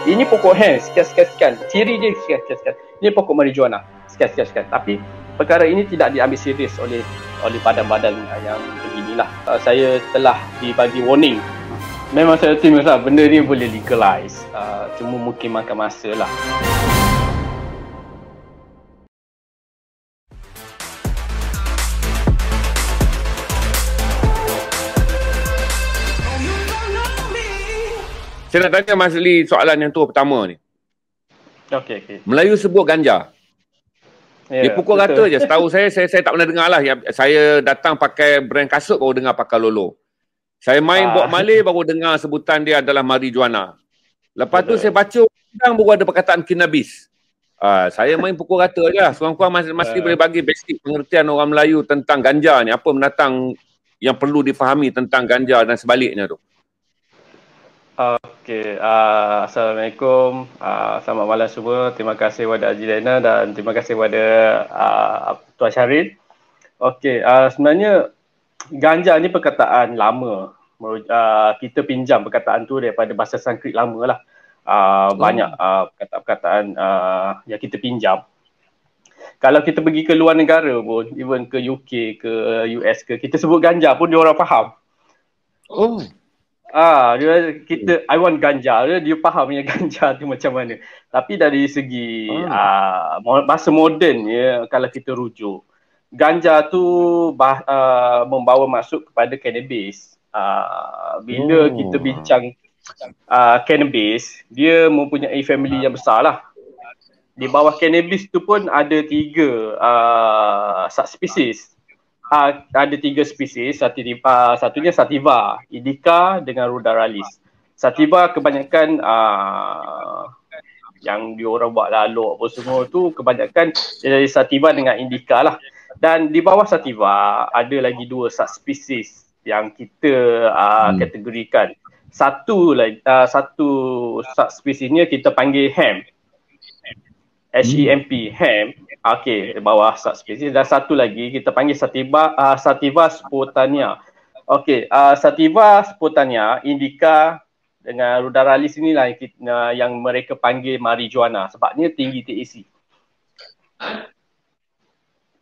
ini pokok hemp, sekian. Ciri dia sekian. Ini pokok marijuana, sekian. Tapi perkara ini tidak diambil serius oleh badan-badan yang beginilah. Saya telah dibagi warning. Memang saya optimis lah, benda ni boleh legalize. Cuma mungkin makan masa lah. Saya nak tanya Mas Lee soalan yang tu pertama ni. Okey. Melayu sebut ganja. Dia pukul rata je. Setahu saya tak pernah dengar lah. Saya datang pakai brand kasut baru dengar pakai Lolo. Saya main Bob Marley baru dengar sebutan dia adalah marijuana. Lepas tu saya baca undang baru ada perkataan cannabis. Saya main pukul rata je lah. Kurang-kurang Mas Lee boleh bagi basic pengertian orang Melayu tentang ganja ni. Apa mendatang yang perlu difahami tentang ganja dan sebaliknya tu. Okey, Assalamualaikum, selamat malam semua. Terima kasih kepada Haji Lena dan terima kasih kepada Tuan Syaril. Okey, sebenarnya ganja ni perkataan lama. Kita pinjam perkataan tu daripada bahasa Sanskrit lama lah. Banyak perkataan yang kita pinjam. Kalau kita pergi ke luar negara pun, even ke UK, ke US ke, kita sebut ganja pun dia orang faham. I want ganja, dia faham yang ganja tu macam mana. Tapi dari segi masa moden ya, kalau kita rujuk, ganja tu membawa masuk kepada cannabis. Bila kita bincang cannabis, dia mempunyai family yang besar lah. Di bawah cannabis tu pun ada 3 subspesies. Ada 3 spesies, satunya sativa, indica dengan ruderalis. Sativa kebanyakan yang diorang buat lalu apa semua tu kebanyakan dari sativa dengan indica lah. Dan di bawah sativa ada lagi 2 subspesies yang kita kategorikan. Satu subspesiesnya kita panggil hemp. HEMP, hemp. Okey, di bawah subspesies. Dan satu lagi kita panggil sativa spontanea. Okey, sativa spontanea, indica dengan ruderalis inilah yang mereka panggil marijuana sebabnya tinggi THC.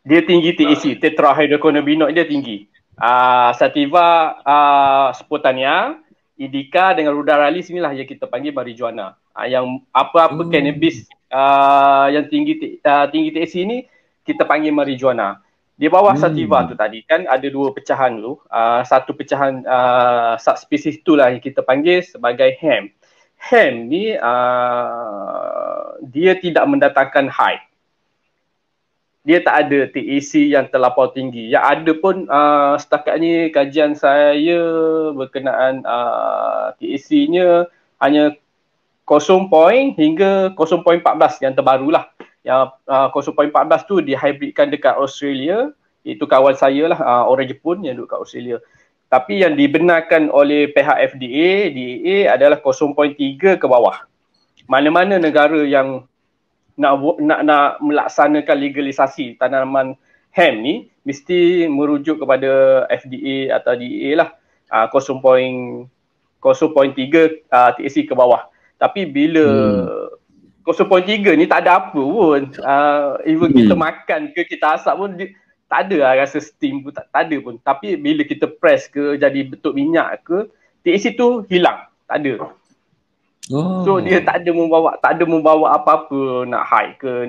Dia tinggi THC, tetrahydrocannabinol dia tinggi. Sativa spontanea, indica dengan ruderalis inilah yang kita panggil marijuana. Yang apa-apa cannabis yang tinggi THC ni kita panggil marijuana. Di bawah sativa tu tadi kan ada 2 pecahan tu. Satu pecahan subspesies itulah yang kita panggil sebagai hemp. Hemp ni dia tidak mendatangkan high. Dia tak ada THC yang terlampau tinggi. Yang ada pun setakat ni kajian saya berkenaan THC-nya hanya 0 hingga 0.14 yang terbarulah. Yang 0.14 tu dihybridkan dekat Australia. Itu kawan saya lah, orang Jepun yang duduk kat Australia. Tapi yang dibenarkan oleh pihak FDA, DEA adalah 0.3 ke bawah. Mana-mana negara yang nak melaksanakan legalisasi tanaman hemp ni mesti merujuk kepada FDA atau DEA lah. 0.3 THC ke bawah. Tapi bila 0.3 ni tak ada apa pun. Even kita makan ke kita asap pun tak ada lah rasa steam pun tak ada pun. Tapi bila kita press ke jadi bentuk minyak ke, THC tu hilang, tak ada. So dia tak ada membawa apa-apa nak high ke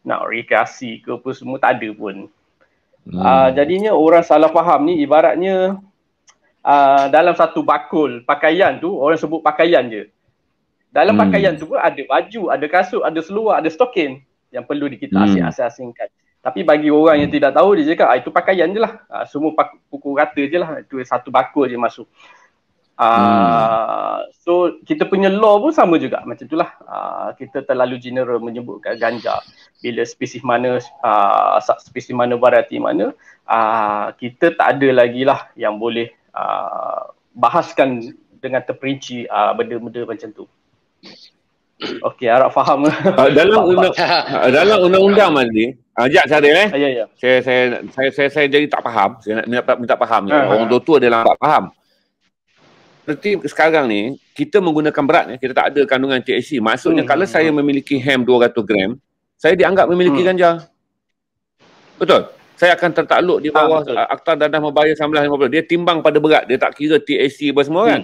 nak rekreasi ke apa semua tak ada pun. Jadinya orang salah faham ni ibaratnya dalam satu bakul pakaian tu orang sebut pakaian je. Dalam pakaian tu pun ada baju, ada kasut, ada seluar, ada stokin yang perlu kita asing-asingkan. Tapi bagi orang yang tidak tahu dia cakap itu pakaian je lah. Semua pukul rata je lah. Itu satu bakul je masuk. So kita punya law pun sama juga macam itulah. Kita terlalu general menyebutkan ganja. Bila spesies mana, spesies mana, variety mana, kita tak ada lagi lah yang boleh bahaskan dengan terperinci benda-benda macam tu. Okey, harap faham. Dalam undang-undang Mazli, sekejap Syaril Ya. Saya jadi tak faham. Saya nak minta faham. Orang tua dia tak faham. seperti sekarang ni, kita menggunakan berat, kita tak ada kandungan THC. Maksudnya kalau saya memiliki hemp 200 gram, saya dianggap memiliki ganja. Betul? Saya akan tertakluk di bawah Akta Dadah Membayar 1950. Dia timbang pada berat, dia tak kira THC apa semua kan.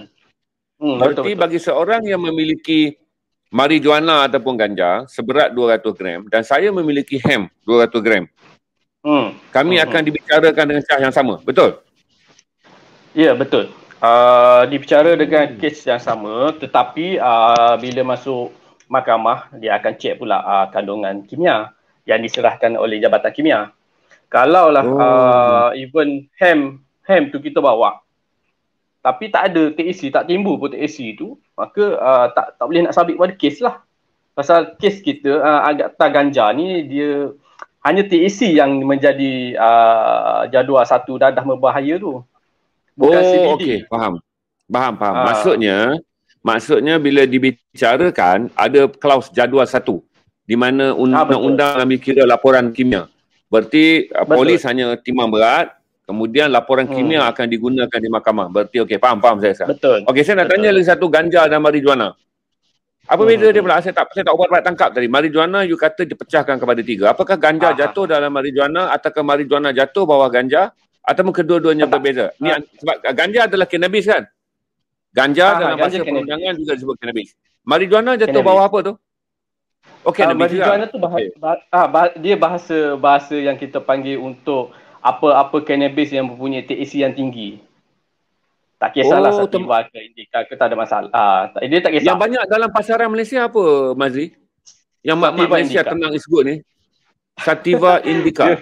Berarti betul. Bagi seorang yang memiliki marijuana ataupun ganja seberat 200 gram dan saya memiliki hemp 200 gram, kami akan dibicarakan dengan cas yang sama. Betul? Ya, betul. Dibicara dengan kes yang sama, tetapi bila masuk mahkamah, dia akan cek pula kandungan kimia yang diserahkan oleh Jabatan Kimia. Kalaulah even hemp tu kita bawa, tapi tak ada THC, tak timbul pun THC tu, maka tak boleh nak sabit pada kes lah. Pasal kes kita Akta Ganja ni dia hanya THC yang menjadi jadual satu dadah berbahaya tu. Bukan CBD. Okey, faham. Maksudnya bila dibicarakan ada klaus jadual satu di mana undang-undang ambil kira laporan kimia. Berarti polis hanya timbang berat, kemudian laporan kimia akan digunakan di mahkamah. Berarti okey, faham saya sekarang. Betul. Okey, saya nak tanya lagi satu, ganja dan marijuana. Apa beza dia pula? Saya tak ubat tangkap tadi. Marijuana you kata dipecahkan kepada 3. Apakah ganja jatuh dalam marijuana ataukah marijuana jatuh bawah ganja ataupun kedua-duanya berbeza? Ni sebab ganja adalah cannabis kan? Ganja dalam bahasa perundangan juga disebut cannabis. Marijuana jatuh bawah apa tu? Okey, marijuana tu dia bahasa yang kita panggil untuk apa-apa cannabis yang mempunyai THC yang tinggi. Tak kisahlah sativa ke indica ke, tak ada masalah. Dia tak kisah. Yang banyak dalam pasaran Malaysia apa, Mazli? Yang mak Malaysia tenang isgut ni. Sativa, indica.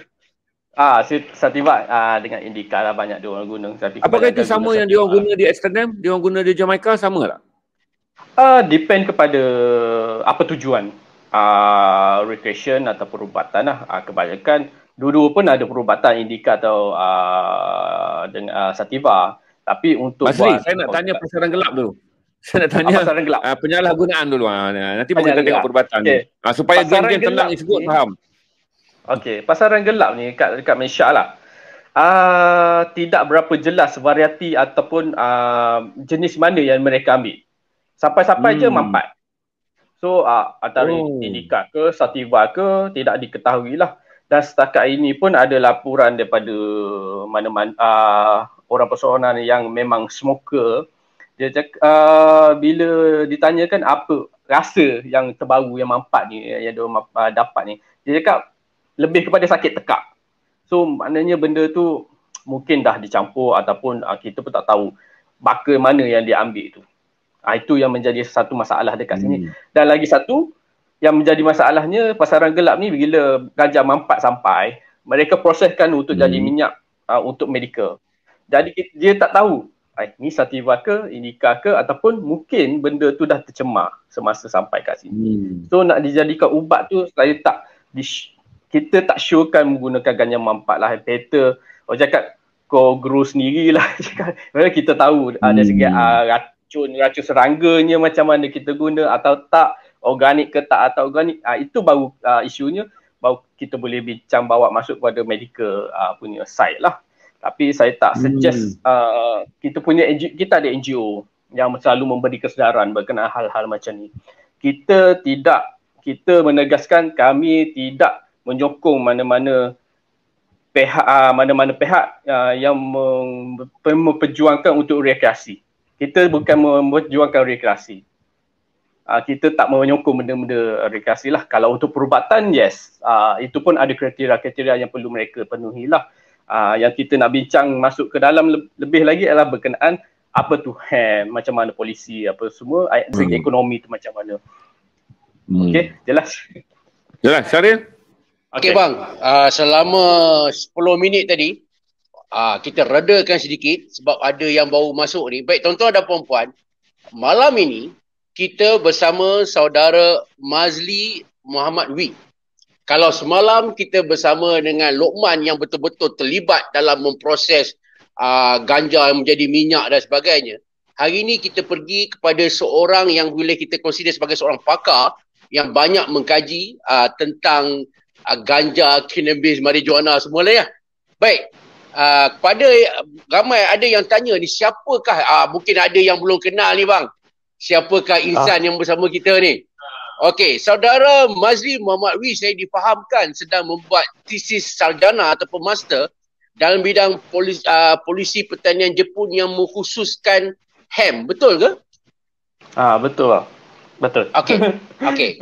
Sativa dengan indica lah banyak dia orang guna. Apakah itu sama yang dia orang guna di Amsterdam? Dia orang guna di Jamaica sama tak? Depend kepada apa tujuan. Recreation atau perubatan lah. Kebanyakan dua-dua pun ada perubatan indica atau dengan sativa. Tapi untuk Basri, saya nak tanya pasaran gelap dulu. Saya nak tanya penyalahgunaan dulu. Nanti kita tengok perubatan ni. Supaya geng-geng tenang isgut faham. Okey, pasaran gelap ni dekat Malaysia lah. Tidak berapa jelas variati ataupun jenis mana yang mereka ambil. Sampai-sampai je mampat. So antara indica ke sativa ke tidak diketahui lah. Dan setakat ini pun ada laporan daripada mana-mana orang persoalan yang memang smoker. Dia cakap bila ditanyakan apa rasa yang terbaru yang mampat ni, yang dia dapat ni, dia cakap lebih kepada sakit tekak. So maknanya benda tu mungkin dah dicampur ataupun kita pun tak tahu baka mana yang dia ambil tu. Itu yang menjadi satu masalah dekat sini. Dan lagi satu yang menjadi masalahnya, pasaran gelap ni bila ganja mampat sampai, mereka proseskan untuk jadi minyak untuk medical. Jadi dia tak tahu ni sativa ke, indica ke, ataupun mungkin benda tu dah tercemar semasa sampai kat sini. So nak dijadikan ubat tu, kita tak syorkan menggunakan ganja mampat lah. Better cakap kau grow sendirilah. Kita tahu ada segi racun serangganya macam mana kita guna atau tak, organik ke tak atau organik. Itu baru isunya, baru kita boleh bincang bawa masuk kepada medical punya side lah. Tapi saya tak suggest kita ada NGO yang selalu memberi kesedaran berkenaan hal-hal macam ni. Kita menegaskan kami tidak menyokong mana-mana pihak yang memperjuangkan untuk rekreasi. Kita bukan memperjuangkan rekreasi. Kita tak menyokong benda-benda rekreasi lah. Kalau untuk perubatan, yes. Itu pun ada kriteria-kriteria yang perlu mereka penuhi lah. Yang kita nak bincang masuk ke dalam lebih lagi adalah berkenaan apa tu hemp, macam mana polisi, apa semua, segi ekonomi tu macam mana. Okey, jelas? Jelas, Syaril? Okey bang, selama 10 minit tadi, kita redakan sedikit sebab ada yang baru masuk ni. Baik tuan-tuan dan puan-puan, malam ini kita bersama saudara Mazli Muhammad Wee. Kalau semalam kita bersama dengan Lokman yang betul-betul terlibat dalam memproses ganja yang menjadi minyak dan sebagainya. Hari ini kita pergi kepada seorang yang boleh kita consider sebagai seorang pakar yang banyak mengkaji tentang ganja, cannabis, marijuana semua lah ya. Baik, kepada ramai ada yang tanya ni, siapakah, mungkin ada yang belum kenal ni bang, siapakah insan yang bersama kita ni? Okey, saudara Mazli Muhammad Wi, saya difahamkan sedang membuat tesis sarjana ataupun master dalam bidang polisi pertanian Jepun yang mengkhususkan ham, betul ke? Betul lah. Betul. Okey.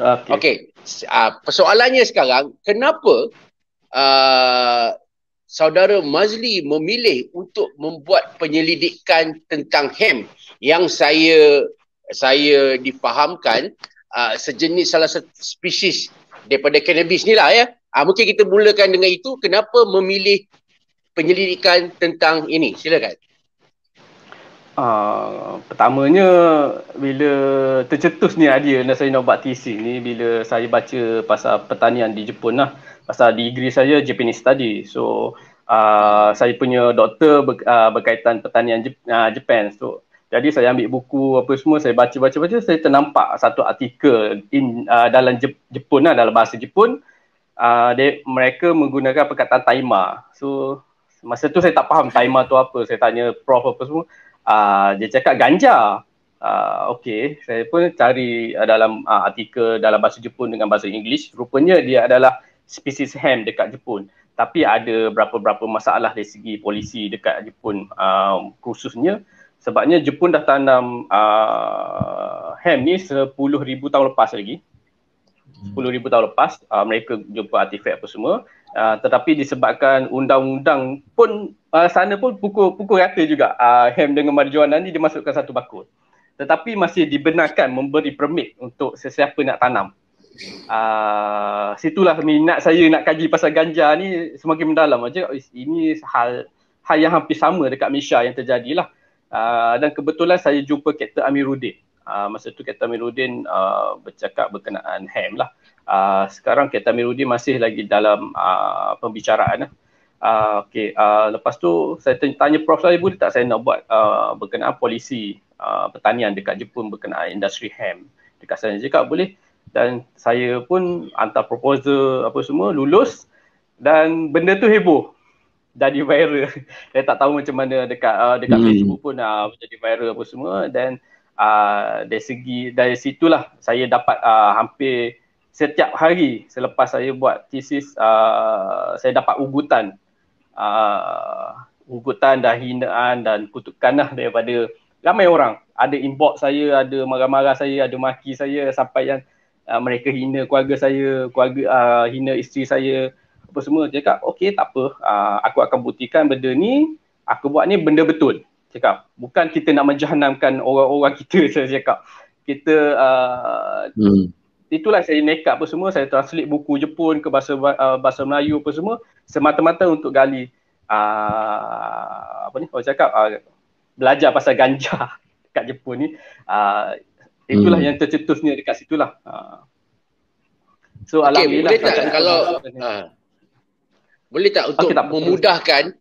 Persoalannya sekarang, kenapa saudara Mazli memilih untuk membuat penyelidikan tentang ham yang saya difahamkan sejenis salah satu spesies daripada cannabis ni lah ya. Mungkin kita mulakan dengan itu. Kenapa memilih penyelidikan tentang ini? Silakan. Pertamanya bila tercetus ni idea saya nak buat tesis ni bila saya baca pasal pertanian di Jepun lah. Pasal degree saya Japanese study. So saya punya doktor berkaitan pertanian Japan. So jadi saya ambil buku apa semua, saya baca, saya ternampak satu artikel dalam Jepun lah, dalam bahasa Jepun. Mereka menggunakan perkataan taima. So masa tu saya tak faham taima tu apa. Saya tanya prof apa semua. Dia cakap ganja. Okey, saya pun cari dalam artikel dalam bahasa Jepun dengan bahasa English. Rupanya dia adalah spesies ham dekat Jepun. Tapi ada berapa masalah dari segi polisi dekat Jepun khususnya. Sebabnya Jepun dah tanam ham ni 10,000 tahun lepas lagi. 10,000 tahun lepas mereka jumpa artifak apa semua. Tetapi disebabkan undang-undang pun sana pun pukul rata juga ham dengan marijuana ni dimasukkan satu bakul. Tetapi masih dibenarkan memberi permit untuk sesiapa nak tanam. Situlah minat saya nak kaji pasal ganja ni semakin mendalam aja. Ini hal yang hampir sama dekat Malaysia yang terjadilah. Dan kebetulan saya jumpa Kapten Amiruddin. Masa tu Kapten Amiruddin bercakap berkenaan ham lah. Sekarang Kapten Amiruddin masih lagi dalam pembicaraan lah. Lepas tu saya tanya Prof saya, boleh tak saya nak buat berkenaan polisi pertanian dekat Jepun berkenaan industri ham dekat sana. Dia cakap boleh. Dan saya pun hantar proposal apa semua, lulus. Dan benda tu heboh. Jadi viral. Saya tak tahu macam mana dekat Facebook pun jadi viral apa semua. Dan dari situlah saya dapat hampir setiap hari selepas saya buat tesis saya dapat ugutan dan hinaan dan kutukan lah daripada ramai orang. Ada inbox saya, ada marah-marah saya, ada maki saya sampai yang mereka hina keluarga saya, hina isteri saya apa semua. Dia cakap okey tak apa, aku akan buktikan benda ni aku buat ni benda betul. Cakap bukan kita nak menjahanamkan orang-orang kita. Saya cakap kita itulah saya nekat apa semua, saya translate buku Jepun ke bahasa Melayu apa semua semata-mata untuk gali orang cakap belajar pasal ganja dekat Jepun ni. Itulah yang tercetusnya dekat situlah. So alhamdulillah. Boleh tak kalau boleh tak untuk memudahkan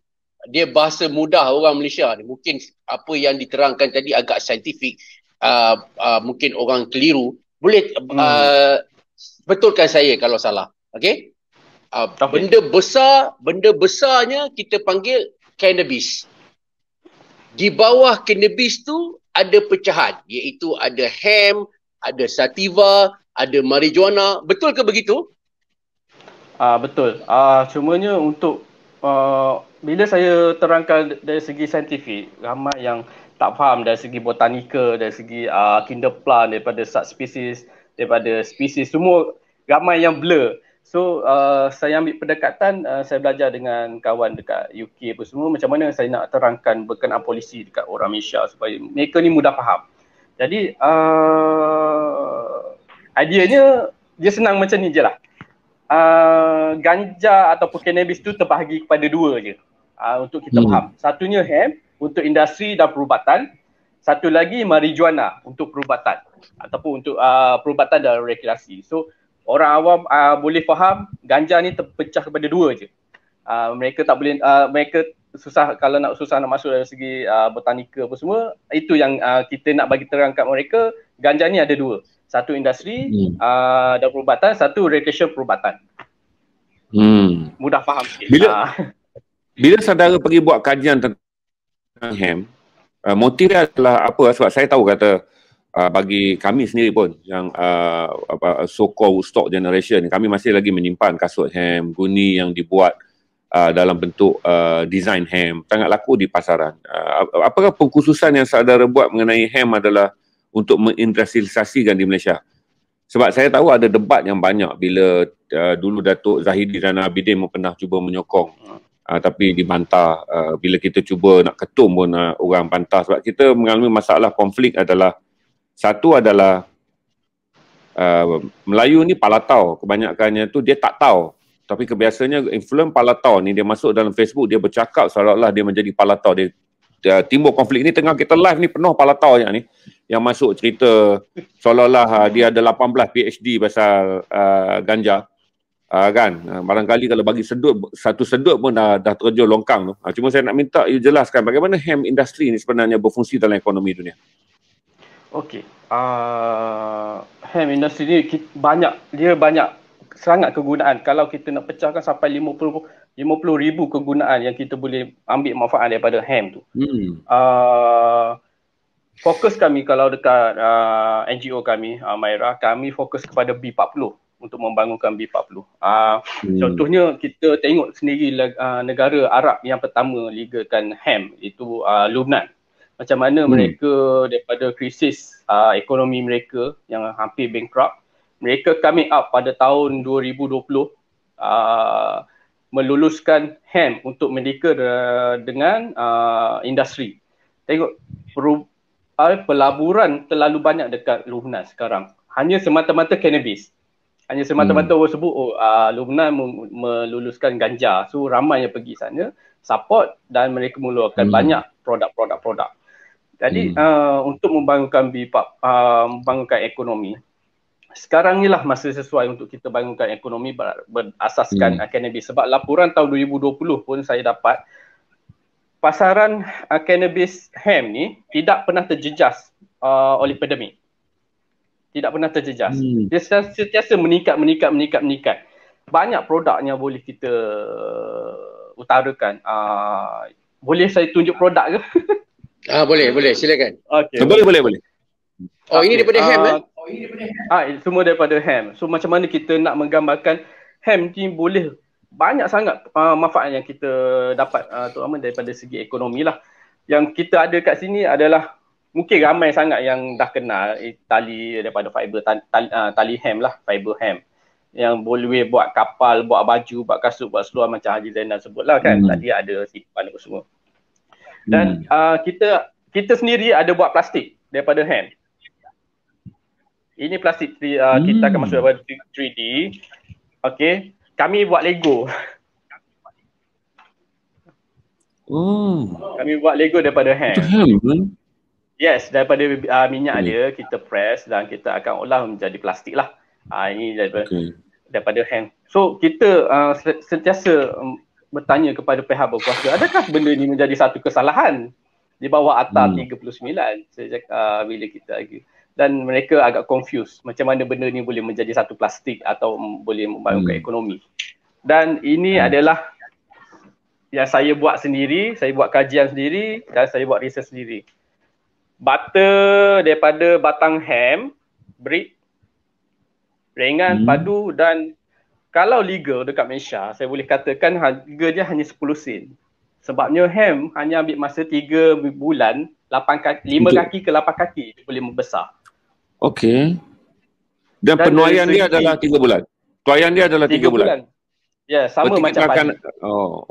dia bahasa mudah orang Malaysia ni, mungkin apa yang diterangkan tadi agak saintifik, mungkin orang keliru, boleh betulkan saya kalau salah. Okey? Benda besarnya kita panggil cannabis. Di bawah cannabis tu ada pecahan, iaitu ada ham, ada sativa, ada marijuana. Betul ke begitu? Betul. Cumanya untuk bila saya terangkan dari segi saintifik, ramai yang tak faham dari segi botanika, dari segi kinder plant, daripada subspecies, daripada spesies, semua ramai yang blur. So saya ambil pendekatan, saya belajar dengan kawan dekat UK apa semua, macam mana saya nak terangkan berkenaan polisi dekat orang Malaysia supaya mereka ni mudah faham. Jadi ideanya dia senang macam ni je lah. Ganja ataupun cannabis tu terbahagi kepada dua je untuk kita faham. Satunya ham untuk industri dan perubatan. Satu lagi marijuana untuk perubatan ataupun untuk perubatan dan rekreasi. So orang awam boleh faham ganja ni terpecah kepada dua je. Mereka tak boleh, mereka susah kalau nak masuk dari segi botanika apa semua. Itu yang kita nak bagi terang kat mereka. Ganja ni ada dua. Satu industri dan perubatan, satu recreation perubatan. Mudah faham sikit. Bila saudara pergi buat kajian tentang ham, motif dia adalah apa? Sebab saya tahu kata bagi kami sendiri pun yang so-called stock generation, kami masih lagi menyimpan kasut ham guni yang dibuat dalam bentuk design ham, sangat laku di pasaran. Apakah pengkhususan yang saudara buat mengenai ham adalah untuk mengindustrialisasikan di Malaysia? Sebab saya tahu ada debat yang banyak bila dulu Datuk Zahidi dan Abidin pun pernah cuba menyokong, tapi dibantah. Bila kita cuba nak ketum pun orang bantah. Sebab kita mengalami masalah konflik adalah, satu adalah Melayu ni palatau, kebanyakannya tu dia tak tahu. Tapi kebiasaannya influence palatau ni, dia masuk dalam Facebook, dia bercakap seolah-olah dia menjadi palatau. Dia timbul konflik ni tengah kita live ni, penuh palatau yang masuk cerita seolah-olah dia ada 18 PhD pasal ganja. Kan? Barangkali kalau bagi satu sedut pun dah terjun longkang tu. Cuma saya nak minta you jelaskan bagaimana ham industri ni sebenarnya berfungsi dalam ekonomi dunia. Okey. Ham industri ni banyak sangat kegunaan. Kalau kita nak pecahkan sampai 50,000 kegunaan yang kita boleh ambil manfaat daripada ham tu. Fokus kami kalau dekat NGO kami, Myra, kami fokus kepada B40 untuk membangunkan B40. Contohnya kita tengok sendiri negara Arab yang pertama legalkan ham, itu Lebanon. Macam mana mereka daripada krisis ekonomi mereka yang hampir bankrupt, mereka coming up pada tahun 2020 meluluskan ham untuk mereka dengan industri. Tengok pelaburan terlalu banyak dekat Lebanon sekarang. Hanya semata-mata cannabis. Hanya semata-mata orang sebut Lebanon meluluskan ganja. So ramai yang pergi sana, support dan mereka mengeluarkan banyak produk. Jadi untuk membangunkan membangunkan ekonomi, sekarang ni lah masa sesuai untuk kita bangunkan ekonomi berasaskan cannabis. Sebab laporan tahun 2020 pun saya dapat, pasaran cannabis ham ni tidak pernah terjejas oleh pandemik. Tidak pernah terjejas. Dia sentiasa meningkat. Banyak produk yang boleh kita utarakan. Boleh saya tunjuk produk ke? Boleh, silakan. Okay. Boleh. Oh, ini daripada ham semua daripada ham. So macam mana kita nak menggambarkan ham ni boleh banyak sangat manfaat yang kita dapat, terutama daripada segi ekonomi lah. Yang kita ada kat sini adalah mungkin ramai sangat yang dah kenal tali daripada fiber, tali ham lah, fiber ham. Yang boleh buat kapal, buat baju, buat kasut, buat seluar macam Haji Zainal sebut lah kan. Tadi ada simpan apa semua. Dan kita sendiri ada buat plastik daripada ham. Ini plastik kita akan masuk daripada 3D. Okay. Kami buat Lego. Kami buat Lego daripada ham. Yes, daripada minyak dia kita press dan kita akan olah menjadi plastik lah. Ini daripada ham. So kita sentiasa bertanya kepada pihak berkuasa, adakah benda ni menjadi satu kesalahan di bawah Akta 39 sejak bila kita lagi. Dan mereka agak confused macam mana benda ni boleh menjadi satu plastik atau boleh membangunkan ekonomi. Dan ini adalah yang saya buat sendiri, saya buat kajian sendiri dan saya buat research sendiri. Butter daripada batang ham, brick, ringan, padu, dan kalau legal dekat Malaysia, saya boleh katakan harga dia hanya 10 sen. Sebabnya ham hanya ambil masa 3 bulan, 5 kaki ke 8 kaki dia boleh membesar. Okey. Dan penuaian dia adalah 3 bulan. Tuaian dia adalah 3 bulan. Ya, sama berarti macam padi.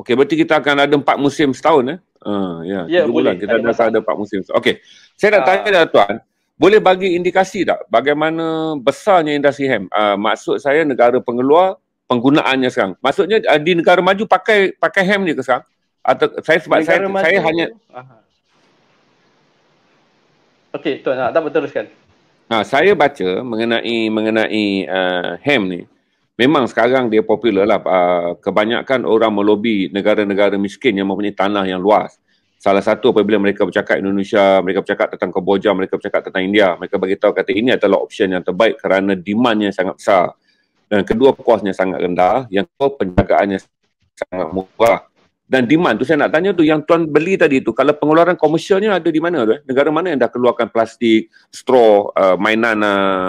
Okey, berarti kita akan ada 4 musim setahun 3 bulan kita ada 4 musim. Okey. Saya nak tanya Tuan, boleh bagi indikasi tak bagaimana besarnya industri ham? Maksud saya negara pengeluar, penggunaannya sekarang. Maksudnya di negara maju pakai ham ni ke sekarang? Atau saya hanya Okey, Tuan tak berteruskan. Saya baca mengenai ham ni. Memang sekarang dia popular lah. Kebanyakan orang melobi negara-negara miskin yang mempunyai tanah yang luas. Salah satu apabila mereka bercakap Indonesia, mereka bercakap tentang Kemboja, mereka bercakap tentang India. Mereka beritahu kata ini adalah option yang terbaik kerana demandnya sangat besar. Dan kedua, kosnya sangat rendah. Yang kedua, penjagaannya sangat murah. Dan demand tu saya nak tanya tu, yang tuan beli tadi tu, kalau pengeluaran komersialnya ada di mana tu? Negara mana yang dah keluarkan plastik, straw, mainan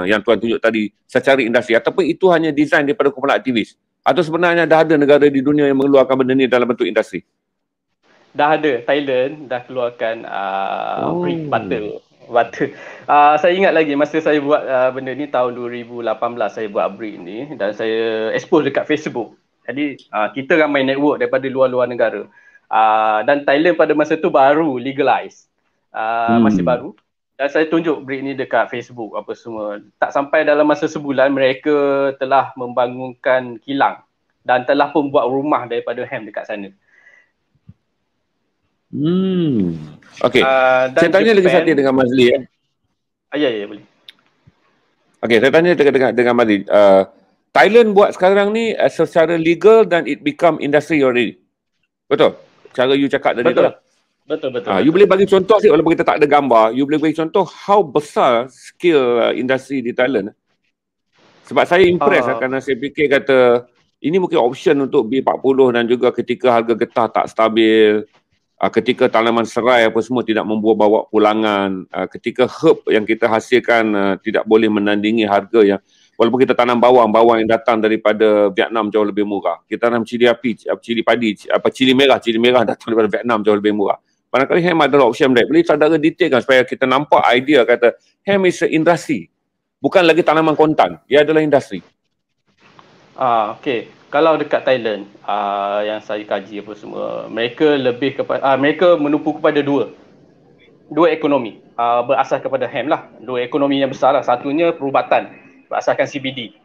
yang tuan tunjuk tadi secara industri, ataupun itu hanya design daripada kumpulan aktivis? Atau sebenarnya dah ada negara di dunia yang mengeluarkan benda ni dalam bentuk industri? Dah ada. Thailand dah keluarkan brick butter. Saya ingat lagi masa saya buat benda ni tahun 2018 saya buat brick ni dan saya expose dekat Facebook. Jadi kita ramai network daripada luar-luar negara. Dan Thailand pada masa tu baru legalize. Masih baru. Dan saya tunjuk brick ni dekat Facebook apa semua. Tak sampai dalam masa sebulan mereka telah membangunkan kilang dan telah pun buat rumah daripada hemp dekat sana. Okey. Saya tanya lagi satu dengan Mazli. Ya, boleh. Okey, saya tanya dengan Mazli. Thailand buat sekarang ni secara legal dan it become industry already. Betul? Cara you cakap tadi tu. Betul. You boleh bagi contoh sikit walaupun kita tak ada gambar. You boleh bagi contoh how besar skill industri di Thailand. Sebab saya impress kerana saya fikir kata ini mungkin option untuk B40 dan juga ketika harga getah tak stabil, ketika tanaman serai apa semua tidak membawa pulangan, ketika herb yang kita hasilkan tidak boleh menandingi harga yang walaupun kita tanam bawang yang datang daripada Vietnam jauh lebih murah. Kita tanam cili api, cili padi, cili merah datang daripada Vietnam jauh lebih murah. Barangkali hemp adalah option baik. Boleh saudara detailkan supaya kita nampak idea kata hemp is industri. Bukan lagi tanaman kontan. Ia adalah industri. Okey. Kalau dekat Thailand, yang saya kaji apa semua, mereka lebih kepada mereka menumpu kepada dua ekonomi. Berasas kepada hemp lah. Dua ekonomi yang besar lah. Satunya perubatan berasaskan CBD.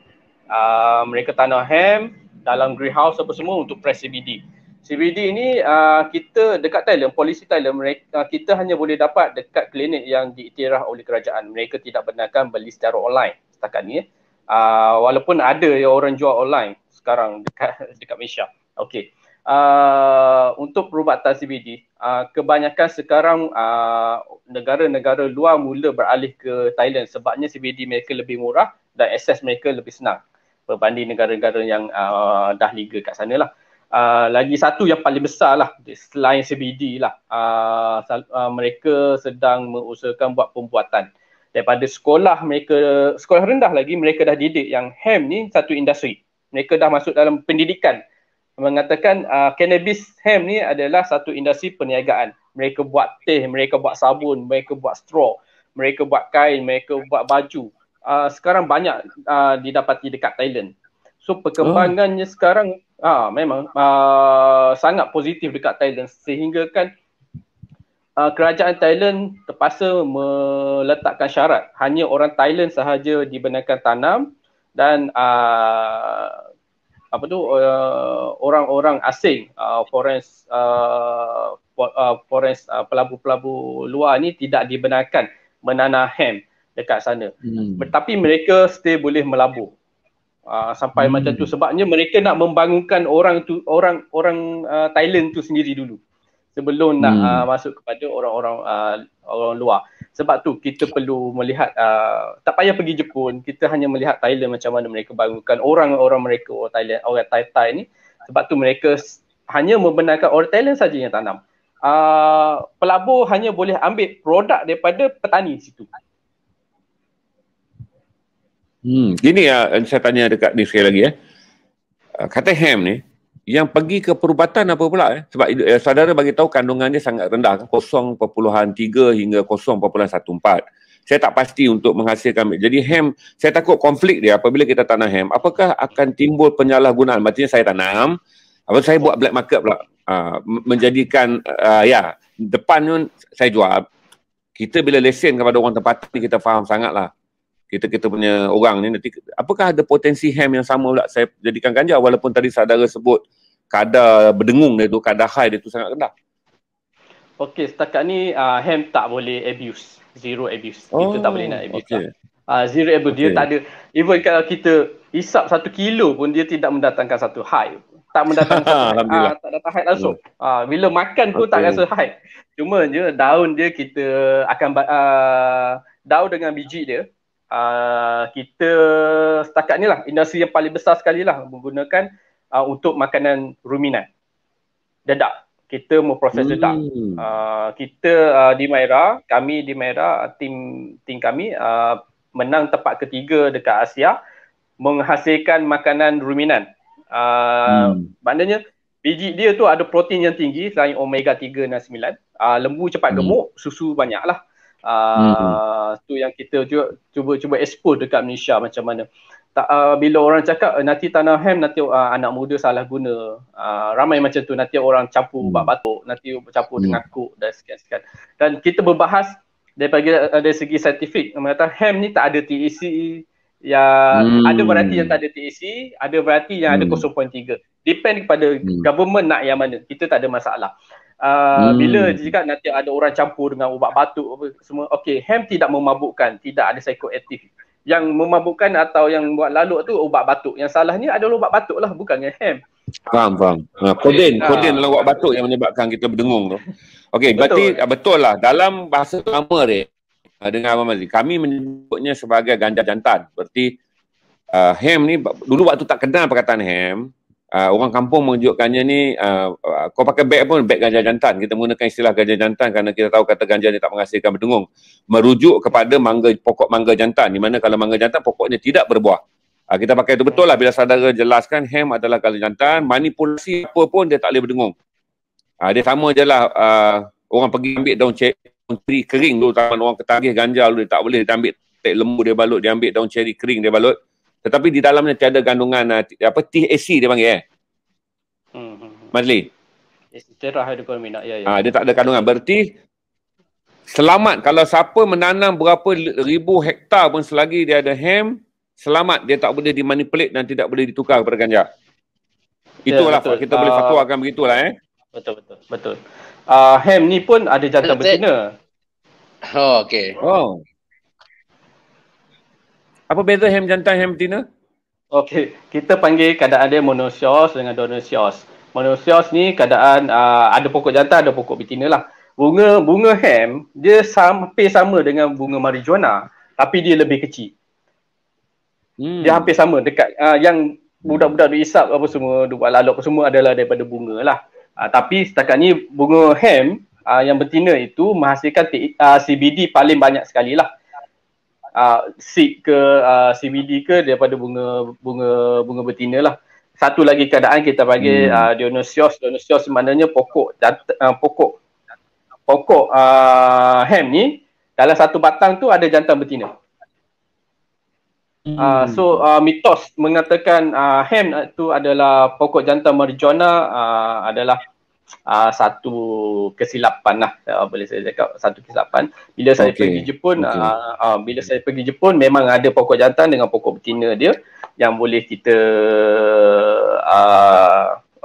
Mereka tanam hemp dalam greenhouse apa semua untuk press CBD. CBD ni kita dekat Thailand, polisi Thailand, kita hanya boleh dapat dekat klinik yang diiktiraf oleh kerajaan. Mereka tidak benarkan beli secara online setakat ni. Walaupun ada yang orang jual online sekarang dekat Malaysia. Okey. Untuk perubatan CBD, kebanyakan sekarang negara-negara luar mula beralih ke Thailand sebabnya CBD mereka lebih murah dan akses mereka lebih senang berbanding negara-negara yang dah legal kat sana lah. Lagi satu yang paling besar lah selain CBD lah, mereka sedang mengusahakan buat pembuatan daripada sekolah mereka, sekolah rendah lagi mereka dah didik yang hemp ni satu industri. Mereka dah masuk dalam pendidikan mengatakan cannabis hemp ni adalah satu industri perniagaan. Mereka buat teh, mereka buat sabun, mereka buat straw, mereka buat kain, mereka buat baju. Sekarang banyak didapati dekat Thailand. So perkembangannya sekarang memang sangat positif dekat Thailand sehingga kan kerajaan Thailand terpaksa meletakkan syarat hanya orang Thailand sahaja dibenarkan tanam dan orang-orang asing, pelabur-pelabur luar ni tidak dibenarkan menanam hemp dekat sana. Tetapi mereka still boleh melabur. Sampai macam tu sebabnya mereka nak membangunkan orang Thailand tu sendiri dulu sebelum nak masuk kepada orang luar. Sebab tu kita perlu melihat, tak payah pergi Jepun, kita hanya melihat Thailand macam mana mereka bangunkan orang-orang mereka, orang Thai ni. Sebab tu mereka hanya membenarkan orang Thailand saja yang tanam. Pelabur hanya boleh ambil produk daripada petani situ. Gini saya tanya dekat ni sekali lagi kata hemp ni yang pergi ke perubatan apa pula sebab saudara bagi tahu kandungannya sangat rendah 0.3 hingga 0.14. Saya tak pasti untuk menghasilkan. Jadi hemp saya takut konflik dia apabila kita tanam hemp. Apakah akan timbul penyalahgunaan? Maksudnya saya tanam, saya buat black market pula. Menjadikan depan tu saya jual. Kita bila lesen kepada orang tempatan ni kita faham sangatlah. Kita punya orang ni nanti apakah ada potensi hemp yang sama pula saya jadikan ganja walaupun tadi saudara sebut kadar berdengung dia tu, kadar high dia tu sangat rendah. Okey, setakat ni hemp tak boleh abuse, zero abuse. Kita tak boleh nak abuse. Zero abuse, dia tak ada, even kalau kita hisap 1 kilo pun dia tidak mendatangkan satu high. Tak mendatangkan satu high, tak datang high langsung. Bila makan pun tak rasa high. Cuma je daun dia kita akan daun dengan biji dia kita setakat ni lah industri yang paling besar sekali lah menggunakan untuk makanan ruminan. dedak. Kita mau proses dedak. Kita di Maira, kami di Maira, tim kami menang tempat ketiga dekat Asia menghasilkan makanan ruminan. Maknanya biji dia tu ada protein yang tinggi selain omega 3 dan 9. Lembu cepat gemuk, susu banyak lah. Tu yang kita cuba expose dekat Malaysia macam mana. Bila orang cakap nanti tanah ham, nanti anak muda salah guna, ramai macam tu, nanti orang campur ubat batuk, nanti campur dengan kok dan sekian-sekian. Dan kita berbahas dari segi saintifik, mengatakan ham ni tak ada THC, yang ada variety yang tak ada THC, ada variety yang ada 0.3. Depend kepada government nak yang mana, kita tak ada masalah. Bila jika nanti ada orang campur dengan ubat batuk apa semua, okey, ham tidak memabukkan, tidak ada psikoaktif. Yang memabukkan atau yang buat lalut tu ubat batuk. Yang salahnya adalah ubat batuk lah, bukannya ham. Faham. Kodein dalam ubat batuk yang menyebabkan kita berdengung tu. Okey, berarti betul lah dalam bahasa lama dia dengan Abang Mazli, kami menyebutnya sebagai ganja jantan. Berarti ham ni dulu waktu tak kenal perkataan ham, orang kampung menunjukkannya ni kau pakai beg pun beg ganja jantan. Kita menggunakan istilah ganja jantan kerana kita tahu kata ganja ni tak menghasilkan berdengung, merujuk kepada pokok mangga jantan, di mana kalau mangga jantan pokoknya tidak berbuah. Kita pakai itu betul lah bila saudara jelaskan ham adalah ganja jantan, manipulasi apa pun dia tak boleh berdengung. Dia sama je lah orang pergi ambil daun ceri kering dulu, orang ketagih ganja dulu, dia tak boleh, dia ambil lembu dia balut, dia ambil daun ceri kering dia balut. Tetapi di dalamnya tiada kandungan THC dia panggil Mazli. Istilah hidrokolomina. Ya. Dia tak ada kandungan. Berarti selamat kalau siapa menanam berapa ribu hektar pun selagi dia ada ham, selamat, dia tak boleh dimanipulate dan tidak boleh ditukar kepada ganja. Itulah kita boleh fatwakan begitulah Betul. Ham ni pun ada jantan betina. Okey. Apa beza ham jantan ham betina? Okey, kita panggil keadaan dia monoecious dengan dioecious. Monoecious ni keadaan ada pokok jantan, ada pokok betina lah. Bunga ham dia hampir sama dengan bunga marijuana, tapi dia lebih kecil. Dia hampir sama dekat yang budak-budak diisap apa semua, buat lalut apa semua adalah daripada bunga lah. Tapi setakat ni bunga ham yang betina itu menghasilkan CBD paling banyak sekali lah. Seed ke CBD ke daripada bunga betina lah. Satu lagi keadaan kita panggil dioecious. Dioecious maknanya pokok ham ni dalam satu batang tu ada jantan betina. So mitos mengatakan ham tu adalah pokok jantan marijuana adalah satu kesilapan lah, boleh saya cakap satu kesilapan. Bila saya pergi Jepun, memang ada pokok jantan dengan pokok betina dia yang boleh kita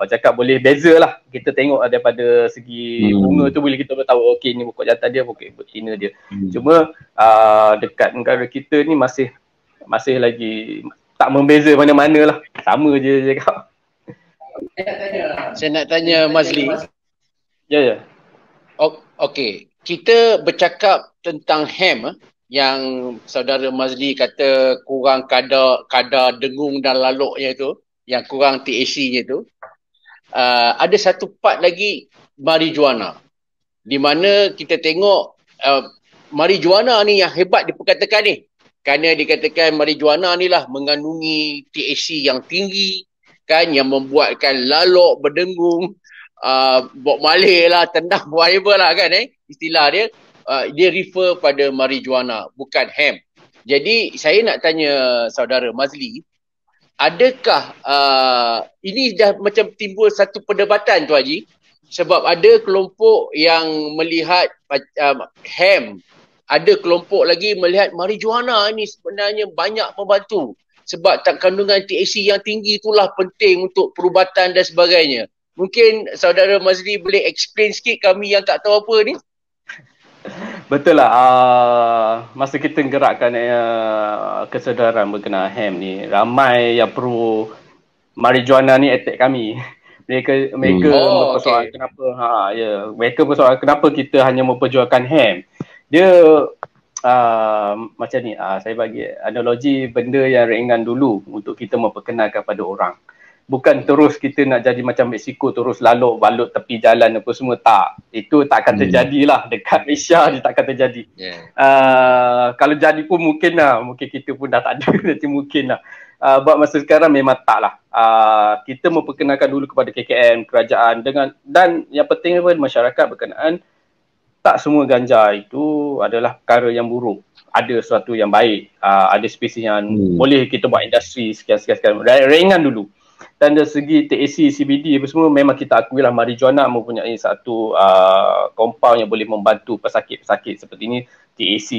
cakap boleh beza lah. Kita tengok daripada segi bunga tu boleh kita tahu okey ni pokok jantan dia, pokok betina dia. Cuma dekat negara kita ni masih lagi tak membeza mana-mana lah, sama je cakap. Saya nak tanya Mazli. Ya. Okey, kita bercakap tentang ham yang saudara Mazli kata kurang kadar dengung dan laluknya tu, yang kurang THC-nya tu. Ada satu part lagi marijuana, di mana kita tengok marijuana ni yang hebat diperkatakan ni, kerana dikatakan marijuana ni lah mengandungi THC yang tinggi kan, yang membuatkan lalok, berdengung, Bob Marley lah, tendang, whatever lah kan istilah dia. Dia refer pada marijuana, bukan ham. Jadi saya nak tanya saudara Mazli, adakah ini dah macam timbul satu perdebatan tu Haji, sebab ada kelompok yang melihat ham, ada kelompok lagi melihat marijuana ni sebenarnya banyak membantu sebab kandungan THC yang tinggi itulah penting untuk perubatan dan sebagainya. Mungkin saudara Mazli boleh explain sikit kami yang tak tahu apa ni? Betul lah, masa kita gerakkan kesedaran berkenaan ham ni, ramai yang pro marijuana ni attack kami. Mereka bersoal kenapa mereka bersoal kenapa kita hanya memperjualkan ham. Dia macam ni, saya bagi analogi benda yang ringan dulu untuk kita memperkenalkan pada orang. Bukan terus kita nak jadi macam Mexico, terus lalu balut tepi jalan apa semua. Tak, itu tak akan terjadilah dekat Malaysia. Dia tak akan terjadi. Kalau jadi pun mungkin lah, mungkin kita pun dah tak ada. Nanti mungkin lah. Buat masa sekarang memang tak lah. Kita memperkenalkan dulu kepada KKM, kerajaan dan yang penting pun masyarakat berkenaan, tak semua ganja itu adalah perkara yang buruk. Ada sesuatu yang baik, ada spesies yang boleh kita buat industri sekian-sekian. Ringan dulu. Dan dari segi THC, CBD apa semua, memang kita akui lah marijuana mempunyai satu compound yang boleh membantu pesakit-pesakit seperti ini. THC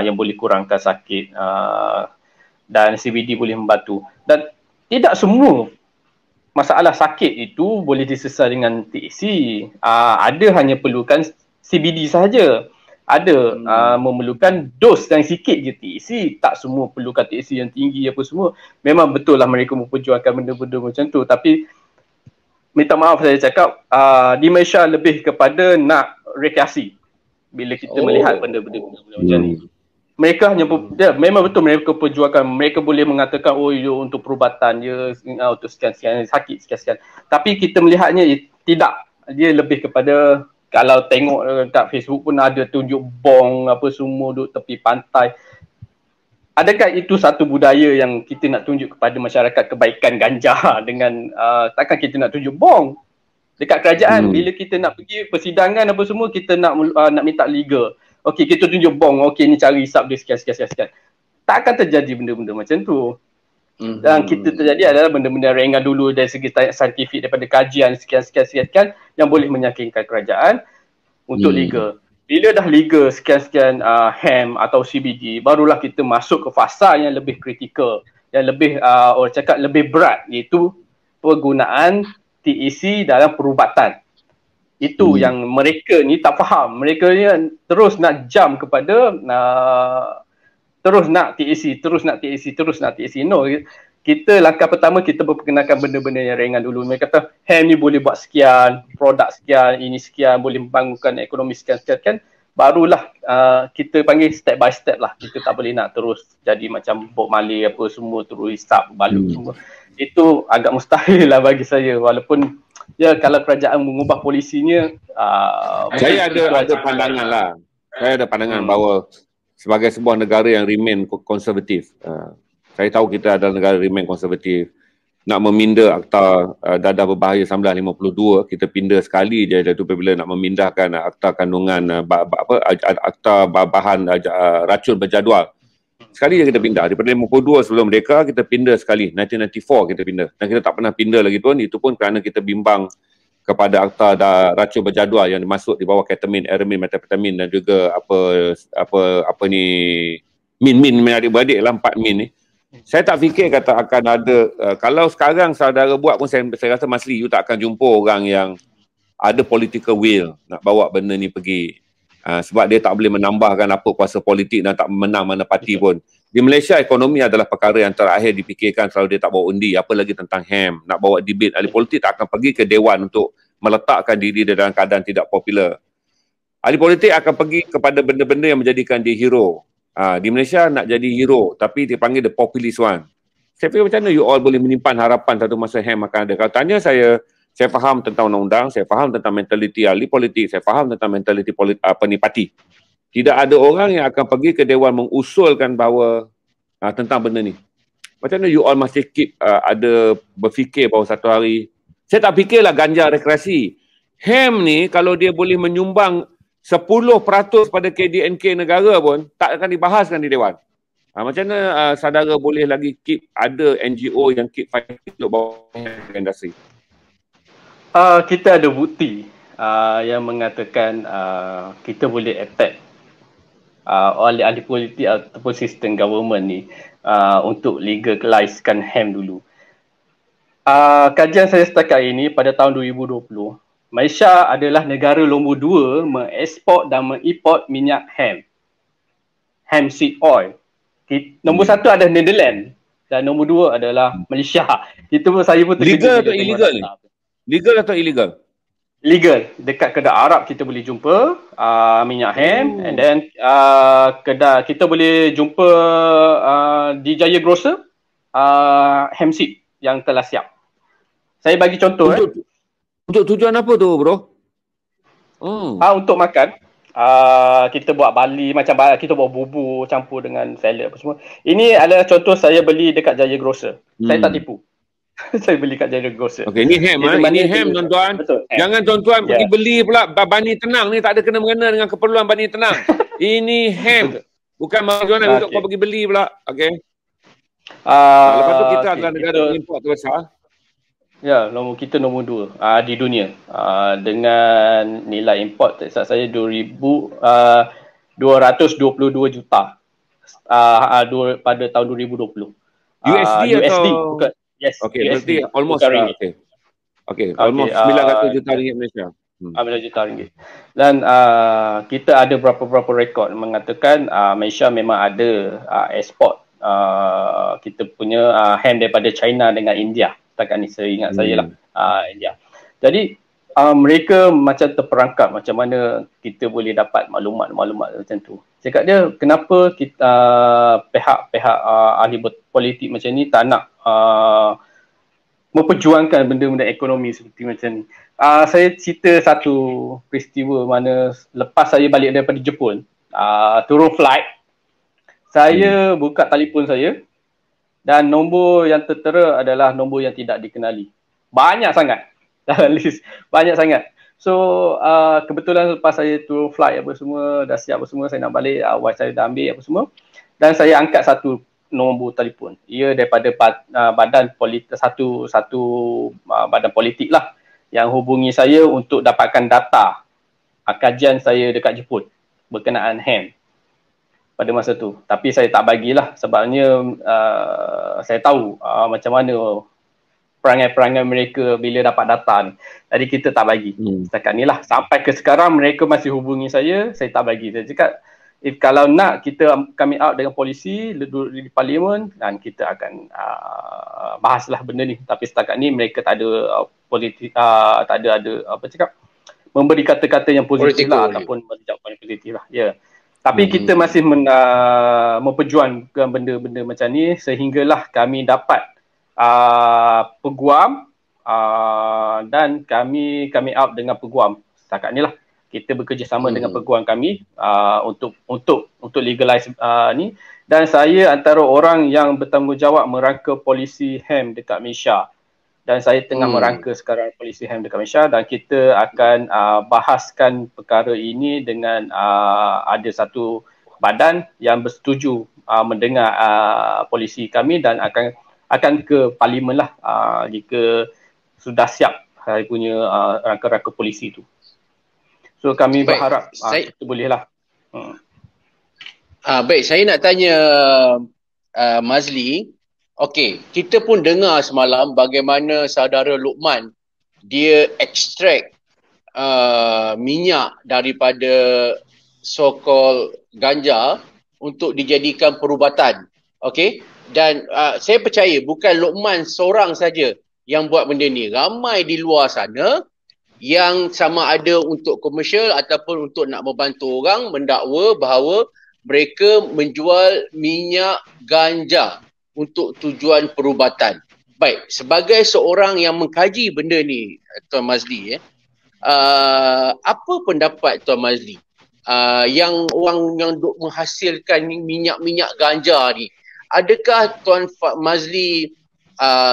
yang boleh kurangkan sakit, dan CBD boleh membantu. Dan tidak semua masalah sakit itu boleh diselesaikan dengan THC. Ada hanya perlukan CBD sahaja. Ada memerlukan dos yang sikit je THC. Tak semua perlukan THC yang tinggi apa semua. Memang betul lah mereka memperjuangkan benda-benda macam tu. Tapi minta maaf saya cakap, di Malaysia lebih kepada nak rekreasi. Bila kita melihat benda-benda macam ni. Mereka hanya, memang betul mereka perjuangkan. Mereka boleh mengatakan, oh ya untuk perubatan, dia untuk sekian-sekian, sakit sekian-sekian. Tapi kita melihatnya tidak. Dia lebih kepada, kalau tengok kat Facebook pun ada tunjuk bong apa semua duduk tepi pantai. Adakah itu satu budaya yang kita nak tunjuk kepada masyarakat kebaikan ganja dengan takkan kita nak tunjuk bong dekat kerajaan. Bila kita nak pergi persidangan apa semua, kita nak minta legal. Okey, kita tunjuk bong. Okey, ni cara hisap dia sekian. Tak akan terjadi benda-benda macam tu. Dan kita terjadi adalah benda-benda ringan dulu dari segi saintifik daripada kajian sekian yang boleh meyakinkan kerajaan untuk legal. Bila dah legal sekian hemp atau CBD, barulah kita masuk ke fasa yang lebih kritikal, yang lebih orang cakap lebih berat, iaitu penggunaan THC dalam perubatan. Itu yang mereka ni tak faham. Mereka ni terus nak jump kepada terus nak THC. No, kita langkah pertama kita memperkenalkan benda-benda yang ringan dulu. Mereka kata hemp ni boleh buat sekian, produk sekian, ini sekian, boleh membangunkan ekonomi sekian-sekian kan. Barulah kita panggil step by step lah. Kita tak boleh nak terus jadi macam Bob Marley apa semua, terus hisap balut semua. Itu agak mustahil lah bagi saya. Walaupun ya kalau kerajaan mengubah polisinya, saya ada pandangan lah. Saya ada pandangan bahawa sebagai sebuah negara yang remain konservatif, saya tahu kita adalah negara remain konservatif. Nak meminda Akta Dadah Berbahaya 1952, kita pinda sekali je iaitu bila nak memindahkan Akta Kandungan Akta Bahan Racun Berjadual. Sekali je kita pindah. Daripada 52 sebelum merdeka, kita pindah sekali. 1994 kita pindah. Dan kita tak pernah pindah lagi tuan. Itu pun kerana kita bimbang kepada Akta Racun Berjadual yang dimasuk di bawah ketamin, eramin, metapetamin dan juga apa ni min adik-beradik lah 4 min ni. Saya tak fikir kata akan ada, kalau sekarang saudara buat pun saya rasa Masli, you tak akan jumpa orang yang ada political will nak bawa benda ni pergi. Sebab dia tak boleh menambahkan apa kuasa politik dan tak menang mana parti pun. Di Malaysia, ekonomi adalah perkara yang terakhir dipikirkan selalu dia tak bawa undi. Apa lagi tentang hemp, nak bawa debate. Ahli politik tak akan pergi ke Dewan untuk meletakkan diri dia dalam keadaan tidak popular. Ahli politik akan pergi kepada benda-benda yang menjadikan dia hero. Di Malaysia nak jadi hero, tapi dia panggil the populist one. Saya fikir macam mana you all boleh menyimpan harapan satu masa hemp akan ada. Kalau tanya saya faham tentang undang-undang, saya faham tentang mentaliti ahli politik, saya faham tentang mentaliti parti. Tidak ada orang yang akan pergi ke Dewan mengusulkan bahawa tentang benda ni. Macam mana you all masih keep ada berfikir bahawa satu hari, saya tak fikirlah ganja rekreasi. Hemp ni kalau dia boleh menyumbang 10% pada KDNK negara pun tak akan dibahaskan di Dewan. Macam mana saudara boleh lagi keep ada NGO yang keep fighting untuk bawa industri? Kita ada bukti yang mengatakan kita boleh attack oleh ahli politik ataupun sistem government ni untuk legalizekan hemp dulu. Kajian saya setakat ini pada tahun 2020, Malaysia adalah negara nombor 2 mengeksport dan mengimport minyak hemp seed oil. Nombor 1 adalah Netherlands dan nombor 2 adalah Malaysia. Itu pun saya pun legal atau illegal ni? Legal atau illegal? Legal. Dekat kedai Arab kita boleh jumpa minyak hemp, and then kedai kita boleh jumpa di Jaya Grocer hemp seed yang telah siap. Saya bagi contoh. Untuk tujuan apa tu, bro? Untuk makan. Kita buat bali macam kita buat bubur campur dengan salad apa semua. Ini adalah contoh saya beli dekat Jaya Grocer. Saya tak tipu. Saya beli kat Jaya Grocer. Okey, ini ham ini ham tuan-tuan. Jangan tuan-tuan pergi beli pula Bani Tenang ni, tak ada kena-mengena dengan keperluan Bani Tenang. Ini ham. Bukan marijuana untuk kau pergi beli pula. Okey. Lepas tu kita adalah negara import terbesar. Ya, kita nombor 2 di dunia dengan nilai import tak saya 222 juta pada tahun 2020. USD atau bukan? Yes. Okey, berarti almost almost 900 juta ringgit Malaysia. 9 juta ringgit. Dan kita ada berapa rekod mengatakan Malaysia memang ada ekspor kita punya ham daripada China dengan India. Setakat ni saya ingat saya lah India. Jadi mereka macam terperangkap macam mana kita boleh dapat maklumat macam tu. Cakap dia kenapa kita pihak-pihak ahli politik macam ni tak nak memperjuangkan benda-benda ekonomi seperti macam ni. Saya cerita satu peristiwa mana lepas saya balik daripada Jepun, turun flight, saya buka telefon saya dan nombor yang tertera adalah nombor yang tidak dikenali. Banyak sangat dalam list, banyak sangat. So kebetulan lepas saya turun flight apa semua, dah siap apa semua, saya nak balik, wife saya dah ambil apa semua, dan saya angkat satu nombor telefon. Ia daripada badan politik, satu badan politik lah yang hubungi saya untuk dapatkan data kajian saya dekat Jepun berkenaan ham pada masa tu. Tapi saya tak bagilah sebabnya saya tahu macam mana perangai-perangai mereka bila dapat data ni. Jadi kita tak bagi. Setakat ni lah. Sampai ke sekarang mereka masih hubungi saya tak bagi. Saya cakap kalau nak kami out dengan polisi di parlimen dan kita akan bahaslah benda ni. Tapi setakat ni mereka tak ada politik, tak ada apa cakap, memberi kata-kata yang positif lah ataupun jawapan yang positif lah. Ya. Tapi kita masih memperjuangkan benda-benda macam ni sehinggalah kami dapat peguam dan kami out dengan peguam. Setakat ni lah kita bekerjasama dengan peguam kami untuk legalize ni, dan saya antara orang yang bertanggungjawab merangka polisi ham dekat Malaysia. Dan saya tengah merangka sekarang polisi ham dekat Malaysia, dan kita akan bahaskan perkara ini dengan ada satu badan yang bersetuju mendengar polisi kami dan akan ke parlimen lah jika sudah siap saya punya rangka-rangka polisi tu. So kami berharap kita boleh lah. Baik, saya nak tanya Mazli. Okey, kita pun dengar semalam bagaimana saudara Luqman dia ekstrak minyak daripada so-called ganja untuk dijadikan perubatan. Okey, dan saya percaya bukan Luqman seorang saja yang buat benda ni. Ramai di luar sana yang sama ada untuk komersial ataupun untuk nak membantu orang mendakwa bahawa mereka menjual minyak ganja untuk tujuan perubatan. Baik, sebagai seorang yang mengkaji benda ni, Tuan Mazli, apa pendapat Tuan Mazli yang orang yang duk menghasilkan minyak-minyak ganja ni? Adakah Tuan Mazli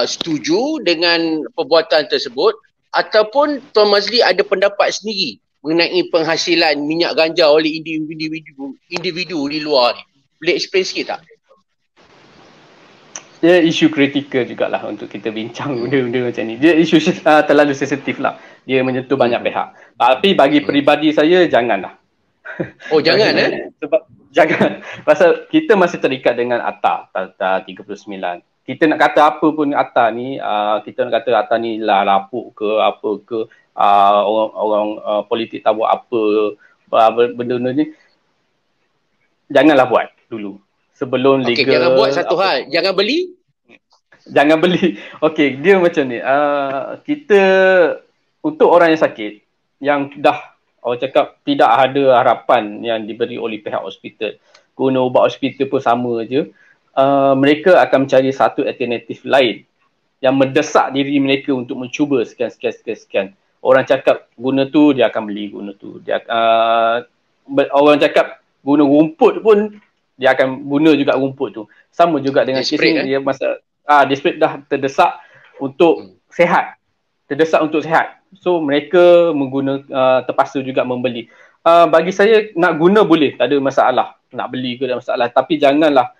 setuju dengan perbuatan tersebut, ataupun Tuan Mazli ada pendapat sendiri mengenai penghasilan minyak ganja oleh individu di luar ni? Boleh explain sikit tak? Dia isu kritikal jugalah untuk kita bincang benda-benda macam ni. Dia isu terlalu sensitif lah. Dia menyentuh banyak pihak. Tapi bagi peribadi saya, janganlah. Oh, jangan Sebab jangan. Pasal kita masih terikat dengan Akta 39. Kita nak kata apa pun Akta ni, kita nak kata Akta ni lah lapuk ke apa ke, orang politik tak buat apa benda-benda ni, janganlah buat dulu sebelum legal. Okey, jangan buat satu hal, jangan beli. Jangan beli. Okey, dia macam ni. Kita untuk orang yang sakit, yang dah orang cakap tidak ada harapan yang diberi oleh pihak hospital, guna ubat hospital pun sama je, mereka akan mencari satu alternatif lain yang mendesak diri mereka untuk mencuba sekian. Orang cakap guna tu, dia akan beli guna tu. Orang cakap guna rumput pun, dia akan guna juga rumput tu. Sama juga dengan kes ni, dia masa desperate dah terdesak untuk sehat. So mereka terpaksa juga membeli. Bagi saya nak guna boleh, tak ada masalah. Nak beli ke tak ada masalah. Tapi janganlah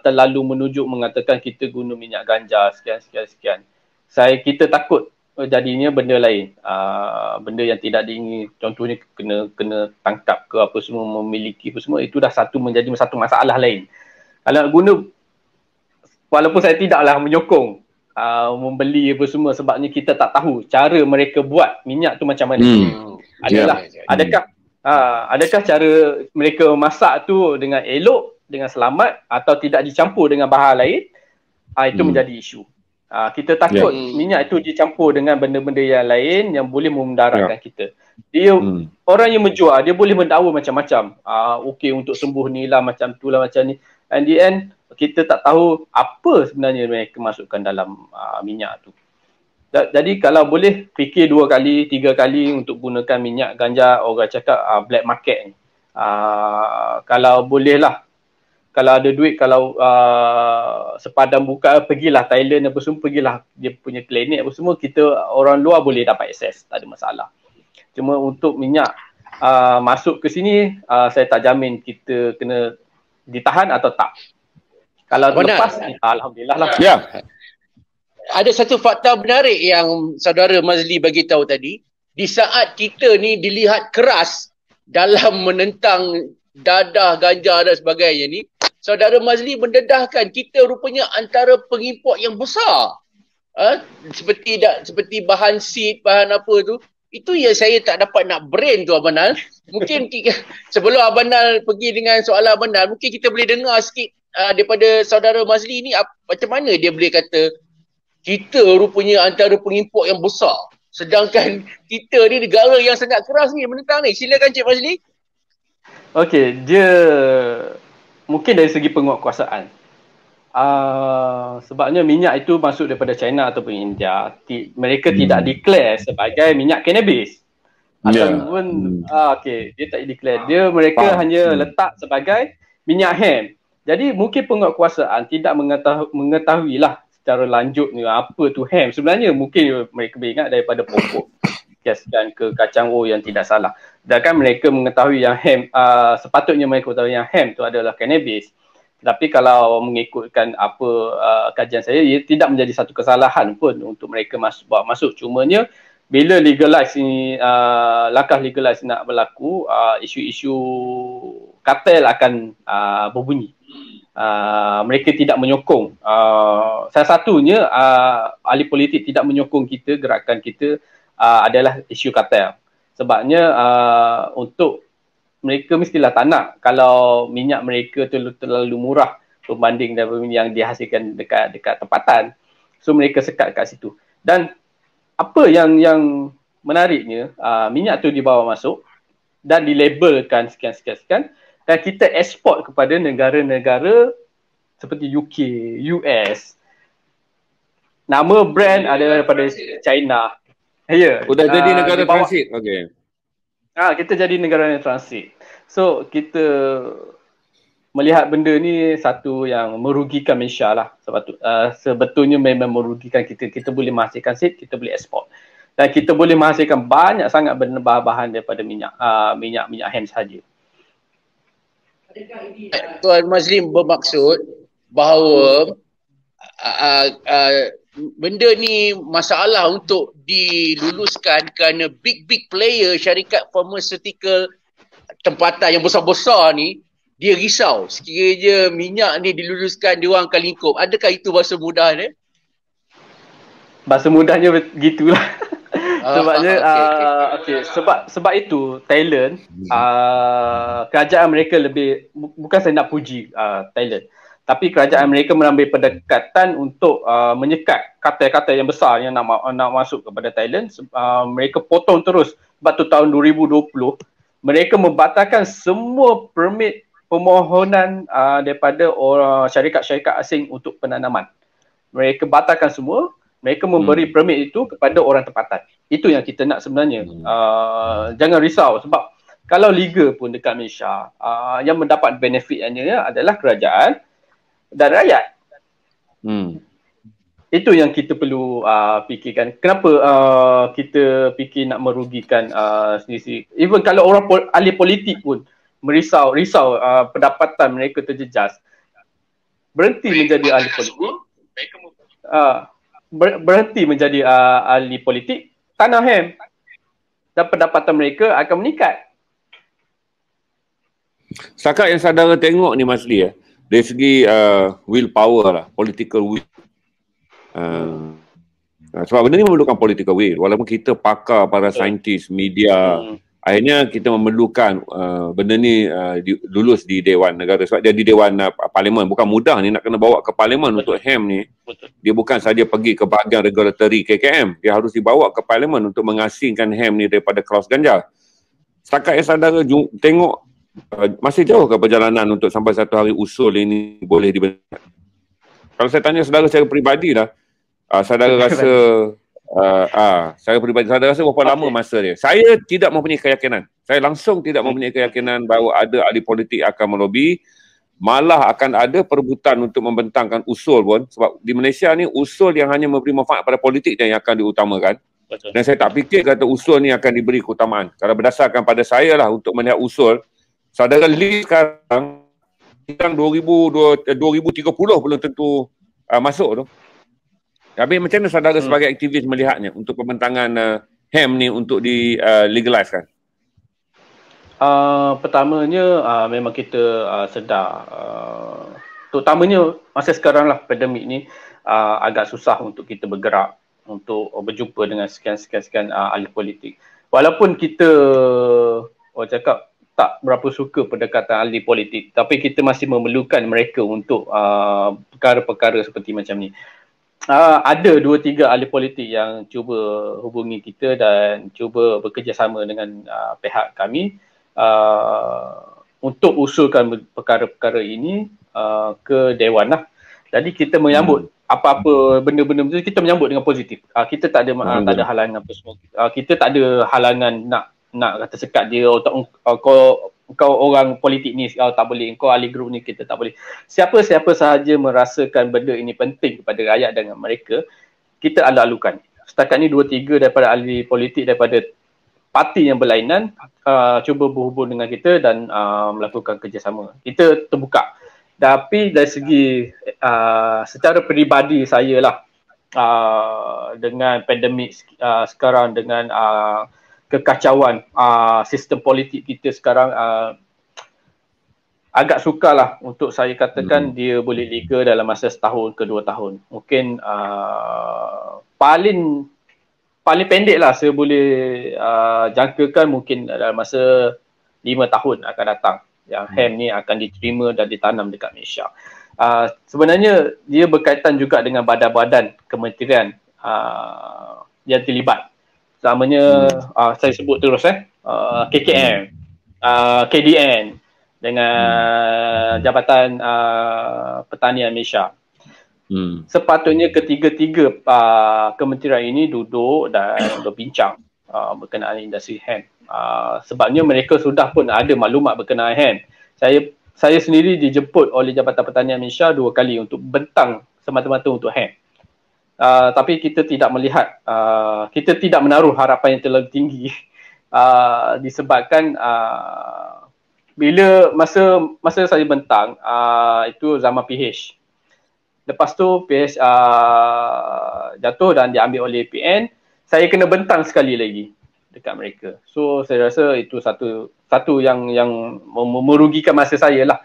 terlalu menunjuk mengatakan kita guna minyak ganja sekian. Kita takut jadinya benda lain. Benda yang tidak diingini, contohnya kena tangkap ke apa semua, memiliki apa semua, itu dah menjadi satu masalah lain. Kalau nak guna, walaupun saya tidaklah menyokong membeli apa semua, sebabnya kita tak tahu cara mereka buat minyak tu macam mana. Adakah cara mereka masak tu dengan elok, dengan selamat, atau tidak dicampur dengan bahan lain? Itu menjadi isu. Kita takut minyak itu dicampur dengan benda-benda yang lain yang boleh memudaratkan kita. Orang yang menjual, dia boleh mendakwa macam-macam. Okey untuk sembuh ni lah, macam tu lah, macam ni. And the end, kita tak tahu apa sebenarnya mereka masukkan dalam minyak tu. Jadi kalau boleh fikir 2 kali, 3 kali untuk gunakan minyak ganja, orang cakap black market ni. Kalau boleh lah, kalau ada duit, kalau sepadan buka, pergilah Thailand apa semua, pergilah dia punya klinik apa semua, kita orang luar boleh dapat akses, tak ada masalah. Cuma untuk minyak masuk ke sini, saya tak jamin kita kena ditahan atau tak. Kalau lepas, alhamdulillah lah. Ya. Ada satu fakta menarik yang saudara Mazli bagi tahu tadi. Di saat kita ni dilihat keras dalam menentang dadah, ganja dan sebagainya ni, saudara Mazli mendedahkan kita rupanya antara pengimport yang besar. Seperti bahan seed, bahan apa tu. Itu yang saya tak dapat nak brain tu Abang Nal. Mungkin sebelum Abang Nal pergi dengan soalan Abang Nal, mungkin kita boleh dengar sikit daripada saudara Mazli ni macam mana dia boleh kata kita rupanya antara pengimport yang besar. Sedangkan kita ni negara yang sangat keras ni menentang ni. Silakan Cik Mazli. Okey, dia mungkin dari segi penguatkuasaan. Sebabnya minyak itu masuk daripada China ataupun India, mereka tidak declare sebagai minyak cannabis. Ataupun dia tak declare. Mereka hanya letak sebagai minyak hemp. Jadi mungkin penguatkuasaan tidak mengetahuilah secara lanjut ni apa tu hemp. Sebenarnya mungkin mereka beringat daripada pokok dan ke kacang yang tidak salah. Sedangkan mereka mengetahui yang hemp, sepatutnya mereka tahu yang hemp tu adalah cannabis. Tapi kalau mengikutkan apa kajian saya, ia tidak menjadi satu kesalahan pun untuk mereka bawa masuk. Cumanya bila legalize ni, langkah legalize nak berlaku, isu-isu kartel akan berbunyi. Mereka tidak menyokong. Salah satunya ahli politik tidak menyokong kita, gerakan kita adalah isu kartel. Sebabnya untuk mereka mestilah tak nak kalau minyak mereka terlalu murah berbanding dengan yang dihasilkan dekat tempatan. So mereka sekat kat situ. Dan apa yang menariknya, minyak tu dibawa masuk dan dilabelkan sekian. Dan kita ekspor kepada negara-negara seperti UK, US. Nama brand adalah daripada China. Sudah jadi negara transit. Okey. Kita jadi negara yang transit. So kita melihat benda ni satu yang merugikan Malaysia lah. Sebetulnya memang merugikan kita. Kita boleh menghasilkan seed, kita boleh ekspor. Dan kita boleh menghasilkan banyak sangat bahan-bahan daripada minyak hemp sahaja. Tuan Mazlim bermaksud bahawa benda ni masalah untuk diluluskan kerana big player syarikat pharmaceutical tempatan yang besar-besar ni dia risau sekiranya minyak ni diluluskan dia orang akan lingkup. Adakah itu bahasa mudah ni? Bahasa mudahnya begitulah. Sebabnya sebab itu Thailand, kerajaan mereka lebih, bukan saya nak puji Thailand, tapi kerajaan mereka mengambil pendekatan untuk menyekat kartel-kartel yang besar yang nak masuk kepada Thailand. Mereka potong terus. Sebab tu tahun 2020 mereka membatalkan semua permit permohonan daripada syarikat-syarikat asing untuk penanaman. mereka batalkan semua, mereka memberi permit itu kepada orang tempatan. Itu yang kita nak sebenarnya. Jangan risau sebab kalau liga pun dekat Malaysia, yang mendapat benefitnya adalah kerajaan dan rakyat. Itu yang kita perlu fikirkan. Kenapa kita fikir nak merugikan sendiri. Even kalau orang ahli politik pun risau pendapatan mereka terjejas. Berhenti menjadi ahli politik. Berhenti menjadi ahli politik, tanah HEM dan pendapatan mereka akan meningkat. Setakat yang saudara tengok ni Mas Lee, dari segi willpower lah, political will. Sebab benda ni memerlukan political will. Walaupun kita pakar, para saintis, media, akhirnya kita memerlukan benda ni lulus di Dewan Negara. Sebab dia di Dewan Parlimen. Bukan mudah ni nak kena bawa ke Parlimen untuk HEM ni. Dia bukan saja pergi ke bahagian regulatory KKM. Dia harus dibawa ke Parlimen untuk mengasingkan HEM ni daripada klaus ganjal. Setakat yang saudara tengok, masih jauh ke perjalanan untuk sampai satu hari usul ini boleh dibenarkan? Kalau saya tanya saudara secara peribadi lah, saudara rasa saya peribadi, saudara rasa berapa lama masa dia? Saya tidak mempunyai keyakinan. Saya langsung tidak mempunyai keyakinan bahawa ada ahli politik akan melobi. Malah akan ada perebutan untuk membentangkan usul pun. Sebab di Malaysia ni usul yang hanya memberi manfaat pada politik yang akan diutamakan. Dan saya tak fikir kata usul ni akan diberi keutamaan. Kalau berdasarkan pada saya lah untuk melihat usul, saudara Lee sekarang 2030 belum tentu masuk tu. Tapi macam mana saudara sebagai aktivis melihatnya untuk pembentangan HEM ni untuk di-legalizekan? Pertamanya memang kita sedar, terutamanya masa sekarang lah pandemik ni agak susah untuk kita bergerak untuk berjumpa dengan sekian-sekian ahli politik. Walaupun kita orang cakap tak berapa suka pendekatan ahli politik, tapi kita masih memerlukan mereka untuk perkara-perkara seperti macam ni. Ada 2-3 ahli politik yang cuba hubungi kita dan cuba bekerjasama dengan pihak kami untuk usulkan perkara-perkara ini ke Dewan lah. Jadi kita menyambut apa-apa benda-benda macam tu, kita menyambut dengan positif. Kita tak ada halangan apa semua. Kita tak ada halangan nak kata sekat dia, kau orang politik ni tak boleh, kau ahli grup ni kita tak boleh. Siapa-siapa sahaja merasakan benda ini penting kepada rakyat dan mereka, kita alu-alukan. Setakat ni 2-3 daripada ahli politik daripada parti yang berlainan cuba berhubung dengan kita dan melakukan kerjasama. Kita terbuka. Tapi dari segi secara peribadi saya lah, dengan pandemik sekarang, dengan kekacauan sistem politik kita sekarang, agak sukarlah untuk saya katakan dia boleh liga dalam masa setahun ke 2 tahun. Mungkin paling pendek lah saya boleh jangkakan mungkin dalam masa 5 tahun akan datang yang HEM ni akan diterima dan ditanam dekat Malaysia. Sebenarnya dia berkaitan juga dengan badan-badan kementerian yang terlibat. Namanya saya sebut terus KKM, KDN dengan Jabatan Pertanian Malaysia. Sepatutnya ketiga-tiga kementerian ini duduk dan berbincang berkenaan industri HEM. Sebabnya mereka sudah pun ada maklumat berkenaan HEM. Saya sendiri dijemput oleh Jabatan Pertanian Malaysia 2 kali untuk bentang semata-mata untuk HEM. Tapi kita tidak melihat, kita tidak menaruh harapan yang terlalu tinggi disebabkan bila masa saya bentang itu zaman PH. Lepas tu PH jatuh dan diambil oleh PN, saya kena bentang sekali lagi dekat mereka. So saya rasa itu satu yang merugikan masa saya lah.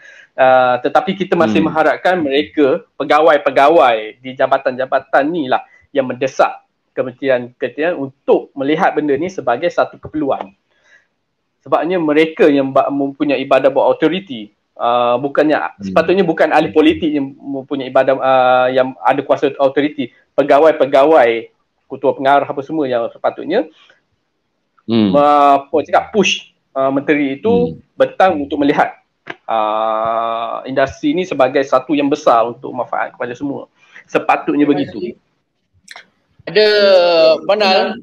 Tetapi kita masih mengharapkan mereka, pegawai-pegawai di jabatan-jabatan ni lah yang mendesak kementerian untuk melihat benda ni sebagai satu keperluan. Sebabnya mereka yang mempunyai ibadah buat authority, sepatutnya bukan ahli politik yang mempunyai ibadah yang ada kuasa authority. Pegawai-pegawai, ketua pengarah apa semua yang sepatutnya push menteri itu bentang untuk melihat industri ini sebagai satu yang besar untuk manfaat kepada semua. sepatutnya begitu. Ada Banal.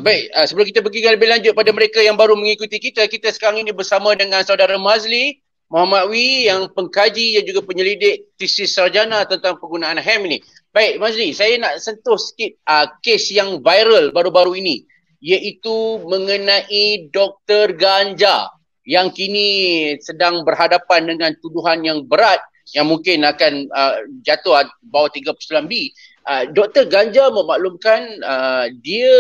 Baik, sebelum kita pergi lebih lanjut pada mereka yang baru mengikuti kita sekarang ini bersama dengan saudara Mazli Muhammad Wi yang pengkaji yang juga penyelidik tesis sarjana tentang penggunaan HEM ini. Baik Mazli, saya nak sentuh sikit kes yang viral baru-baru ini, iaitu mengenai Dr. Ganja yang kini sedang berhadapan dengan tuduhan yang berat yang mungkin akan jatuh bawah 39B. Dr. Ganja memaklumkan dia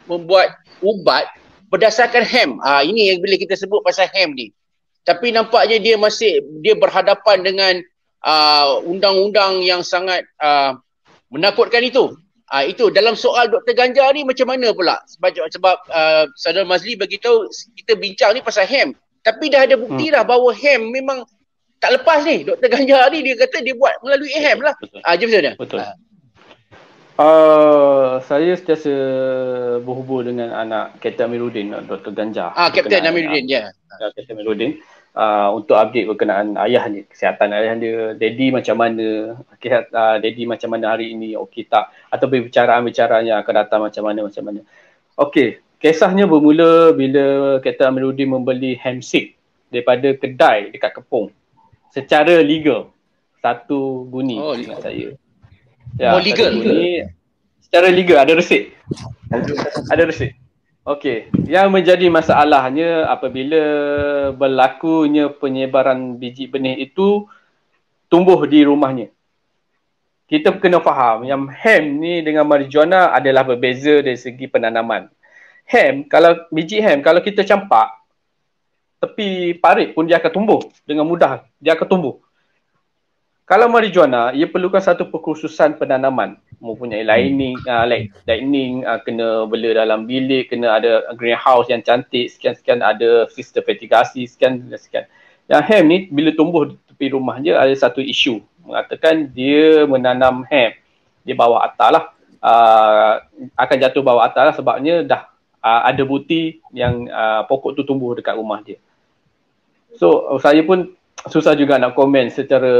membuat ubat berdasarkan HEM. Ini yang bila kita sebut pasal HEM ni. Tapi nampaknya dia berhadapan dengan undang-undang yang sangat menakutkan itu. Itu dalam soal Dr. Ganja ni macam mana pula? Sebab Saudara Mazli bagi tahu kita bincang ni pasal HEM. Tapi dah ada bukti dah bahawa HEM memang tak lepas ni. Dr. Ganja ni dia kata dia buat melalui HEM lah. Jom sana. Betul. Saya sentiasa berhubung dengan anak Kapten Amiruddin, Dr. Ganja. Kapten Amiruddin, ya. Kapten Amiruddin. Untuk update berkenaan ayah ni, kesihatan ayah dia, daddy macam mana, daddy macam mana hari ini, okey tak, atau bicaraan-bicaraan yang akan datang macam mana. Okey, kisahnya bermula bila Kapten Amiruddin membeli hemp-seed daripada kedai dekat Kepong secara legal, 1 guni ingat saya. Ya, legal. Secara legal, ada resit. Ada resit. Okey, yang menjadi masalahnya apabila berlakunya penyebaran biji benih itu tumbuh di rumahnya. Kita kena faham yang hemp ni dengan marijuana adalah berbeza dari segi penanaman. Biji hemp kalau kita campak tepi parit pun dia akan tumbuh dengan mudah, dia akan tumbuh. Kalau marijuana, ia perlukan satu perkhususan penanaman, mempunyai lightning, kena bela dalam bilik, kena ada greenhouse yang cantik, sekian-sekian, ada sistem fertigasi, sekian. Yang hemp ni bila tumbuh di tepi rumah dia ada satu isu, mengatakan dia menanam hemp di bawah atas lah, akan jatuh bawah atas lah sebabnya dah ada bukti yang pokok tu tumbuh dekat rumah dia. So saya pun susah juga nak komen secara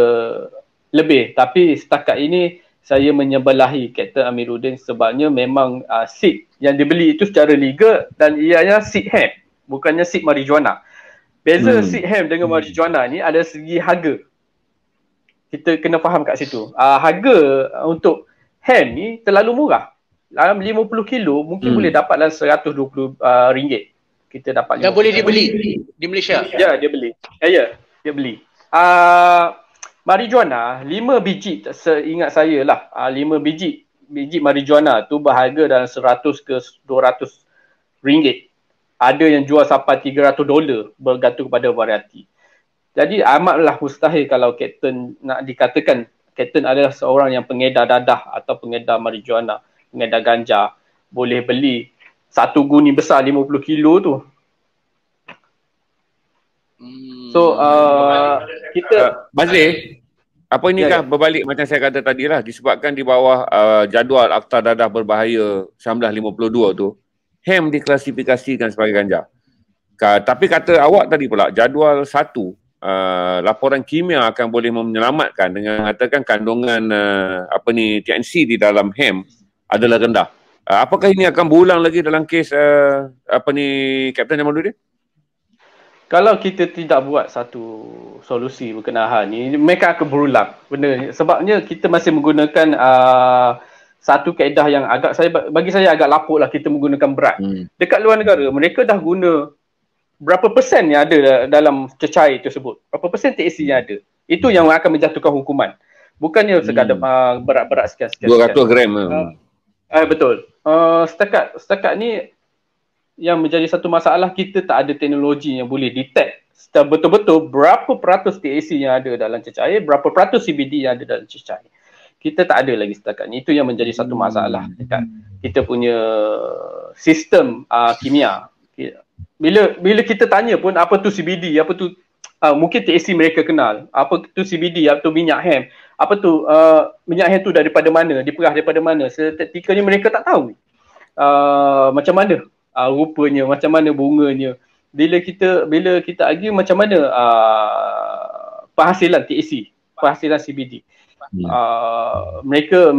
lebih, tapi setakat ini saya menyebelahi Kapten Amiruddin sebabnya memang seed yang dibeli itu secara legal dan ianya seed hemp, bukannya seed marijuana. Beza seed hemp dengan marijuana ni ada segi harga. Kita kena faham kat situ. Harga untuk hemp ni terlalu murah. Dalam 50 kilo mungkin boleh dapat dalam RM120. Kita dapat. Dan boleh dibeli di Malaysia? Ya, dia beli. Dia beli. Marijuana 5 biji, seingat saya lah, 5 biji marijuana tu berharga dalam 100 ke 200 ringgit. Ada yang jual sampai $300 bergantung kepada variati. Jadi amatlah mustahil kalau Kapten nak dikatakan Kapten adalah seorang yang pengedar dadah atau pengedar marijuana, pengedar ganja, boleh beli 1 guni besar 50 kilo tu. So kita Mazli, apa ini kah berbalik macam saya kata tadi lah, disebabkan di bawah jadual Akta Dadah Berbahaya 1952 tu hemp diklasifikasikan sebagai ganja. Tapi kata awak tadi pula jadual 1 laporan kimia akan boleh menyelamatkan dengan mengatakan kandungan TNC di dalam hemp adalah rendah. Apakah ini akan berulang lagi dalam kes Kapten Jamaluddin? Kalau kita tidak buat satu solusi berkenaan hal ni, mereka akan berulang benda. Sebabnya kita masih menggunakan satu kaedah yang bagi saya agak lapuk lah, kita menggunakan berat. Dekat luar negara, mereka dah guna berapa persen yang ada dalam cecair tersebut. Berapa persen THC yang ada. Itu yang akan menjatuhkan hukuman. Bukannya sekadar berat-berat sekian-sekian. 200 gram. Betul. Setakat ni yang menjadi satu masalah, kita tak ada teknologi yang boleh detect secara betul-betul berapa peratus THC yang ada dalam cecair, berapa peratus CBD yang ada dalam cecair. Kita tak ada lagi setakat ni. Itu yang menjadi satu masalah dekat kita punya sistem kimia. Bila kita tanya pun apa tu CBD, apa tu mungkin THC mereka kenal, apa tu CBD, apa tu minyak hemp, apa tu minyak hemp tu daripada mana, diperah daripada mana, seketikanya mereka tak tahu macam mana rupanya, macam mana bunganya. Bila kita argue macam mana penghasilan THC, penghasilan CBD. Mereka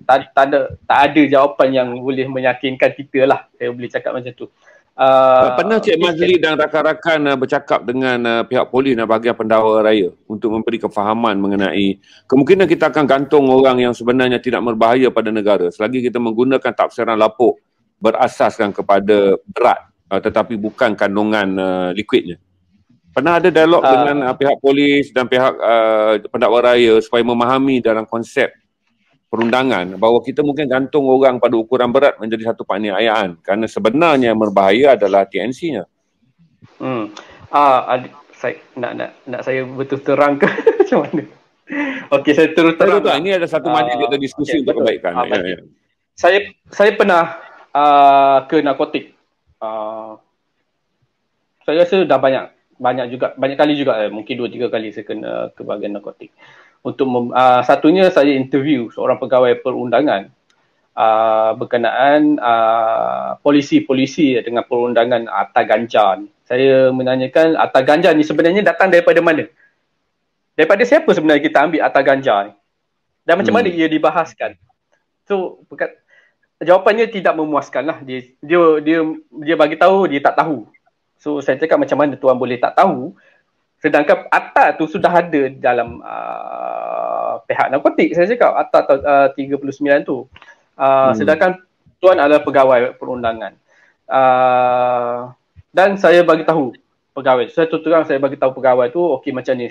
tak ada jawapan yang boleh meyakinkan kita lah, saya boleh cakap macam tu. Pernah Cik Mazli dan rakan-rakan bercakap dengan pihak polis dan bahagian pendakwa raya untuk memberi kefahaman mengenai kemungkinan kita akan gantung orang yang sebenarnya tidak berbahaya pada negara selagi kita menggunakan tafsiran lapuk berasaskan kepada berat tetapi bukan kandungan likuidnya? Pernah ada dialog dengan pihak polis dan pihak pendakwa raya supaya memahami dalam konsep perundangan bahawa kita mungkin gantung orang pada ukuran berat menjadi satu penganiayaan kerana sebenarnya yang berbahaya adalah TNC-nya. Saya nak saya betul terang ke macam mana? Okey, saya terus terang. Ini ada satu majlis kita diskusi untuk kebaikan. Saya pernah ke narkotik. Saya rasa dah banyak kali juga, mungkin 2-3 kali saya kena ke bahagian narkotik. Untuk satunya saya interview seorang pegawai perundangan berkenaan polisi-polisi dengan perundangan Atta Ganja ni. Saya menanyakan Atta Ganja ni sebenarnya datang daripada mana? Daripada siapa sebenarnya kita ambil Atta Ganja ni? Dan macam mana ia dibahaskan? So jawapannya tidak memuaskan lah. Dia bagi tahu dia tak tahu. So saya cakap macam mana tuan boleh tak tahu? Sedangkan Atta tu sudah ada dalam pihak narkotik. Saya cakap Atta 39 tu. Sedangkan tuan adalah pegawai perundangan. Dan saya bagi tahu pegawai. Saya terang saya bagi tahu pegawai tu, okey macam ni.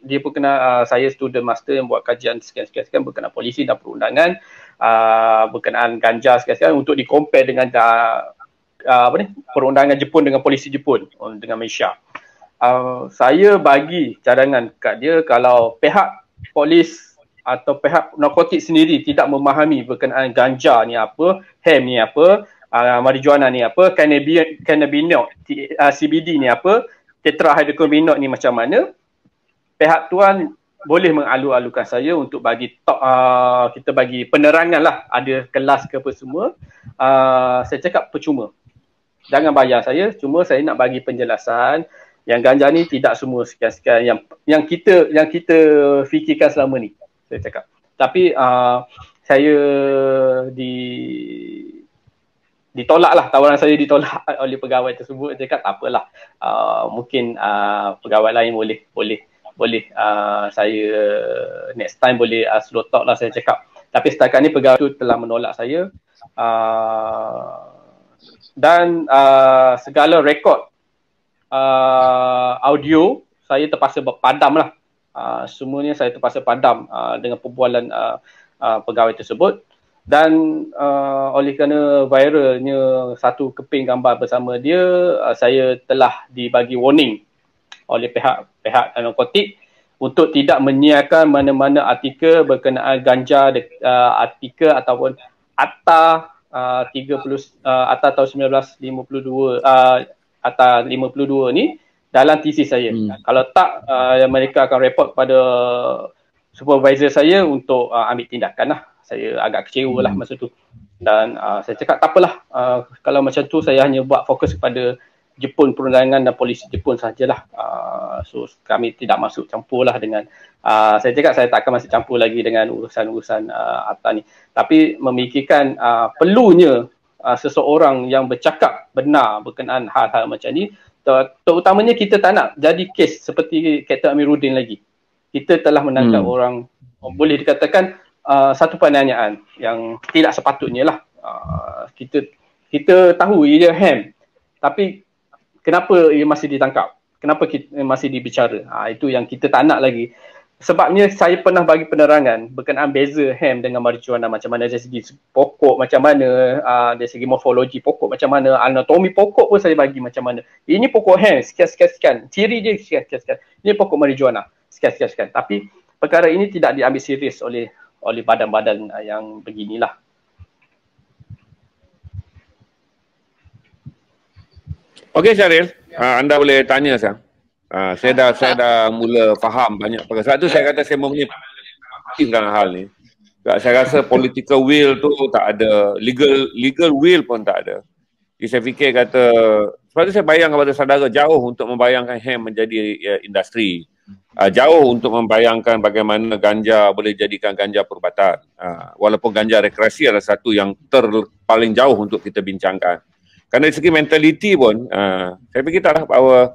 Dia pun kena saya student master yang buat kajian sekian-sekian berkenaan polisi dan perundangan, berkenaan ganja sekian-sekian untuk di-compare dengan perundangan Jepun dengan polisi Jepun dengan Malaysia. Saya bagi cadangan kat dia kalau pihak polis atau pihak narkotik sendiri tidak memahami berkenaan ganja ni apa, hemp ni apa, marijuana ni apa, cannabinoid, CBD ni apa, tetrahydrocannabinol ni macam mana, pihak tuan boleh mengalu-alukan saya untuk bagi kita bagi penerangan lah, ada kelas ke apa semua. Saya cakap percuma. Jangan bayar saya, cuma saya nak bagi penjelasan yang ganja ni tidak semua sekian-sekian yang kita fikirkan selama ni, saya cakap. Tapi saya ditolak lah, tawaran saya ditolak oleh pegawai tersebut. Dia cakap tak apalah, mungkin pegawai lain boleh saya next time boleh slow talk lah, saya cakap. Tapi setakat ni pegawai tu telah menolak saya, dan segala rekod audio saya terpaksa padam lah. Semuanya saya terpaksa padam dengan perbualan pegawai tersebut. Dan oleh kerana viralnya satu keping gambar bersama dia, saya telah dibagi warning oleh pihak narkotik untuk tidak menyiarkan mana-mana artikel berkenaan ganja, artikel ataupun Atta 30 Atta tahun 1952 Atta 52 ni dalam thesis saya. Kalau tak, mereka akan report pada supervisor saya untuk ambil tindakan lah. Saya agak kecewa lah masa tu. Dan saya cakap tak apalah, kalau macam tu saya hanya buat fokus kepada Jepun, perundangan dan polisi Jepun sajalah. So kami tidak masuk campur lah dengan saya cakap saya tak akan masuk campur lagi dengan urusan-urusan Atta ni. Tapi memikirkan perlunya seseorang yang bercakap benar berkenaan hal-hal macam ni, terutamanya kita tak nak jadi kes seperti Kapten Amiruddin lagi. Kita telah menangkap orang, boleh dikatakan satu penganiayaan yang tidak sepatutnya lah. Kita tahu ia hemp, tapi kenapa ia masih ditangkap? Kenapa masih dibicara? Itu yang kita tak nak lagi. Sebabnya saya pernah bagi penerangan berkenaan beza hemp dengan marijuana, macam mana dari segi pokok, macam mana dari segi morfologi pokok, macam mana anatomi pokok pun saya bagi macam mana. Ini pokok hemp sekian-sekian, ciri dia sekian-sekian. Ini pokok marijuana sekian-sekian. Tapi perkara ini tidak diambil serius oleh badan-badan yang beginilah. Okey Syaril, anda boleh tanya sekarang. Saya dah mula faham banyak perkara. Sebab tu saya kata saya mempunyai hal ni. Saya rasa political will tu tak ada, legal will pun tak ada. Jadi saya fikir kata, sebab tu saya bayang kepada saudara jauh untuk membayangkan hemp menjadi industri. jauh untuk membayangkan bagaimana ganja boleh jadikan ganja perubatan. Walaupun ganja rekreasi adalah satu yang paling jauh untuk kita bincangkan. Kerana dari segi mentaliti pun, saya fikir taklah bahawa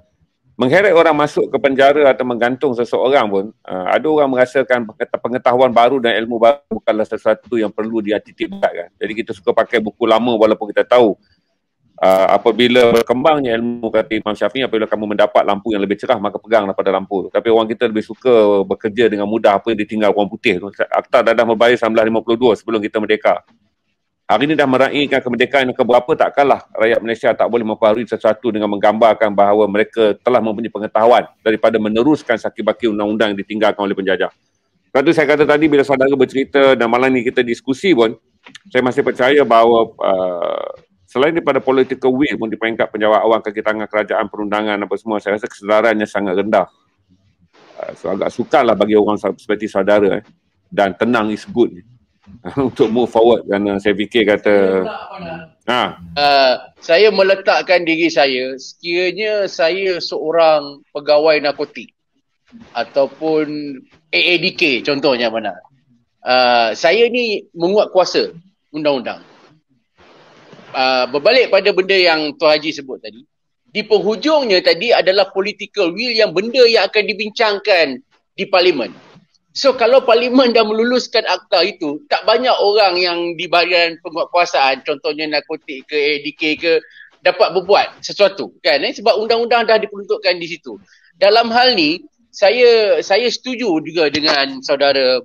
mengheret orang masuk ke penjara atau menggantung seseorang pun, ada orang merasakan pengetahuan baru dan ilmu baru bukanlah sesuatu yang perlu diattitipkan. Jadi kita suka pakai buku lama walaupun kita tahu apabila berkembangnya ilmu, kata Imam Syafi'i, apabila kamu mendapat lampu yang lebih cerah maka peganglah pada lampu. Tapi orang kita lebih suka bekerja dengan mudah apa yang ditinggal orang putih tu. Akta Dadah Membayar 1952 sebelum kita merdeka. Hari ini dah meraihkan kemerdekaan yang keberapa, tak kalah rakyat Malaysia tak boleh mempengaruhi sesuatu dengan menggambarkan bahawa mereka telah mempunyai pengetahuan daripada meneruskan saki-baki undang-undang yang ditinggalkan oleh penjajah. Sebab tu saya kata tadi bila saudara bercerita dan malam ni kita diskusi pun, saya masih percaya bahawa selain daripada political will pun di peringkat penjawat awam kaki tangan kerajaan perundangan apa semua, saya rasa kesedarannya sangat rendah. So agak sukarlah bagi orang seperti saudara dan tenang is good untuk move forward. Kerana saya fikir kata saya meletakkan diri saya sekiranya saya seorang pegawai narkotik ataupun AADK contohnya mana, saya ni menguat kuasa undang-undang. Berbalik pada benda yang Tuan Haji sebut tadi, di penghujungnya tadi adalah political will yang benda yang akan dibincangkan di parlimen. So kalau parlimen dah meluluskan akta itu, tak banyak orang yang di bahagian penguatkuasaan, contohnya narkotik ke ADK ke, dapat berbuat sesuatu kan, sebab undang-undang dah diperuntukkan di situ. Dalam hal ni saya setuju juga dengan saudara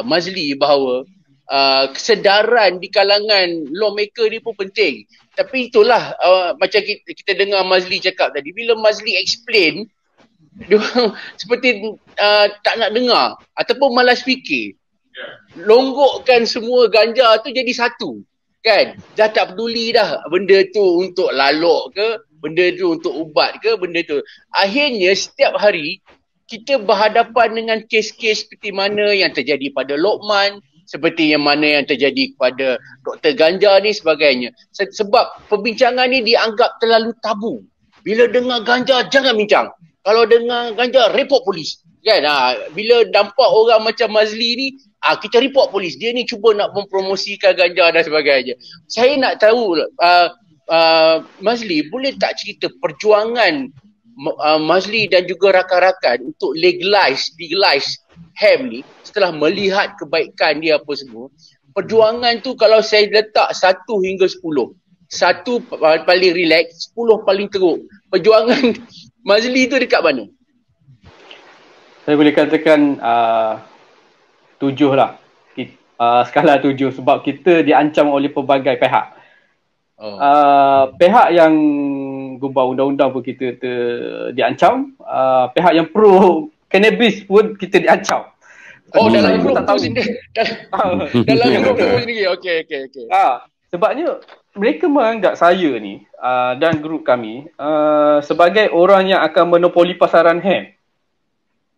Mazli bahawa kesedaran di kalangan lawmaker ni pun penting. Tapi itulah macam kita dengar Mazli cakap tadi, bila Mazli explain, diorang seperti tak nak dengar ataupun malas fikir. Longgokkan semua ganja tu jadi satu kan, dah tak peduli dah benda tu untuk lalok ke, benda tu untuk ubat ke, benda tu. Akhirnya setiap hari kita berhadapan dengan kes-kes seperti mana yang terjadi pada Lokman, seperti yang mana yang terjadi kepada Dr. Ganja ni sebagainya. Sebab perbincangan ni dianggap terlalu tabu. Bila dengar ganja jangan bincang. Kalau dengar ganja, report polis. Kan? Bila nampak orang macam Mazli ni, kita report polis. Dia ni cuba nak mempromosikan ganja dan sebagainya. Saya nak tahu, Mazli, boleh tak cerita perjuangan Mazli dan juga rakan-rakan untuk legalize hemp ni setelah melihat kebaikan dia apa semua. Perjuangan tu kalau saya letak 1 hingga 10. 1 paling relax, 10 paling teruk. Perjuangan Mazli tu dekat mana? Saya boleh katakan 7 lah. Skala 7 sebab kita diancam oleh pelbagai pihak. Pihak yang gubal undang-undang pun kita diancam. Pihak yang pro cannabis pun kita diancam. Dalam grup tu sendiri. Dalam grup tu sendiri. Okey. Sebabnya mereka menganggap saya ni dan grup kami sebagai orang yang akan monopoli pasaran hemp.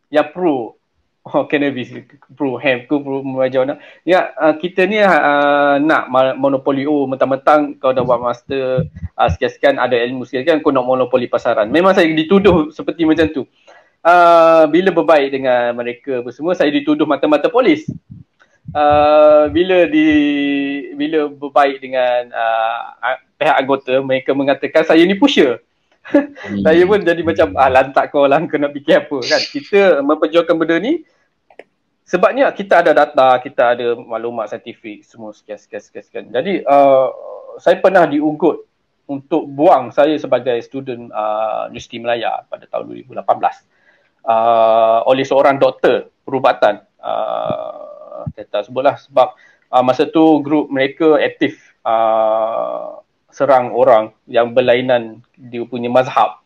Yang pro cannabis, pro hemp, pro merajawan. Ya, kita ni nak monopoli. Mentang-mentang kau dah buat master sekian-sekian, ada ilmu sekian-sekian, kau nak monopoli pasaran. Memang saya dituduh seperti macam tu. Bila berbaik dengan mereka semua, saya dituduh mata-mata polis. Bila berbaik dengan pihak anggota, mereka mengatakan saya ni pusher. Saya pun jadi macam lantak kau lah, kau nak fikir apa kan. Kita memperjuangkan benda ni sebabnya kita ada data, kita ada maklumat saintifik semua sekian. Jadi saya pernah diugut untuk buang saya sebagai student Universiti Malaya pada tahun 2018 oleh seorang doktor perubatan. Saya tak sebutlah sebab masa tu grup mereka aktif serang orang yang berlainan dia punya mazhab.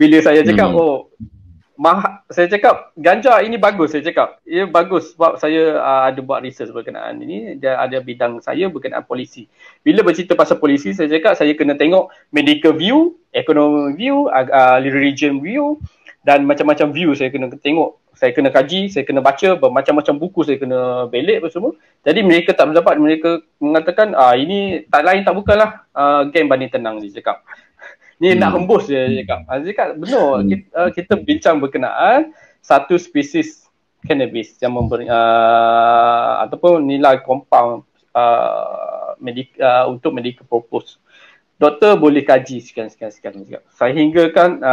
Bila saya cakap saya cakap ganja ini bagus, saya cakap ia bagus sebab saya ada buat research berkenaan ini, dia ada bidang saya berkenaan polisi. Bila bercerita pasal polisi, saya cakap saya kena tengok medical view, economic view, religion view dan macam-macam view saya kena tengok. Saya kena kaji, saya kena baca bermacam-macam buku, saya kena belik apa semua. Jadi mereka tak mendapat, mereka mengatakan ini tak lain tak bukanlah game banding tenang, dia cakap. Ni nak hembus je cakap. Cakap benar, kita bincang berkenaan satu spesies cannabis yang memberi ataupun nilai compound untuk medical purpose. Doktor boleh kaji sekian. Sehingga kan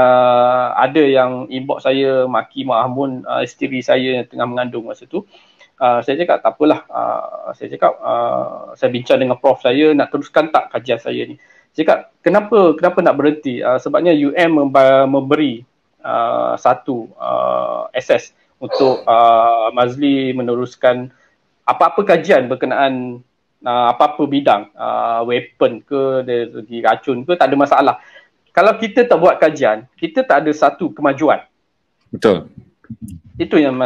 ada yang inbox saya maki Mak Hamun, isteri saya yang tengah mengandung masa tu. Saya cakap tak apalah. Saya cakap saya bincang dengan prof saya nak teruskan tak kajian saya ni. Saya cakap kenapa nak berhenti? Sebabnya UM memberi satu access untuk Mazli meneruskan apa-apa kajian berkenaan apa-apa bidang, weapon ke, dari segi racun ke, tak ada masalah. Kalau kita tak buat kajian, kita tak ada satu kemajuan. Betul. Itu yang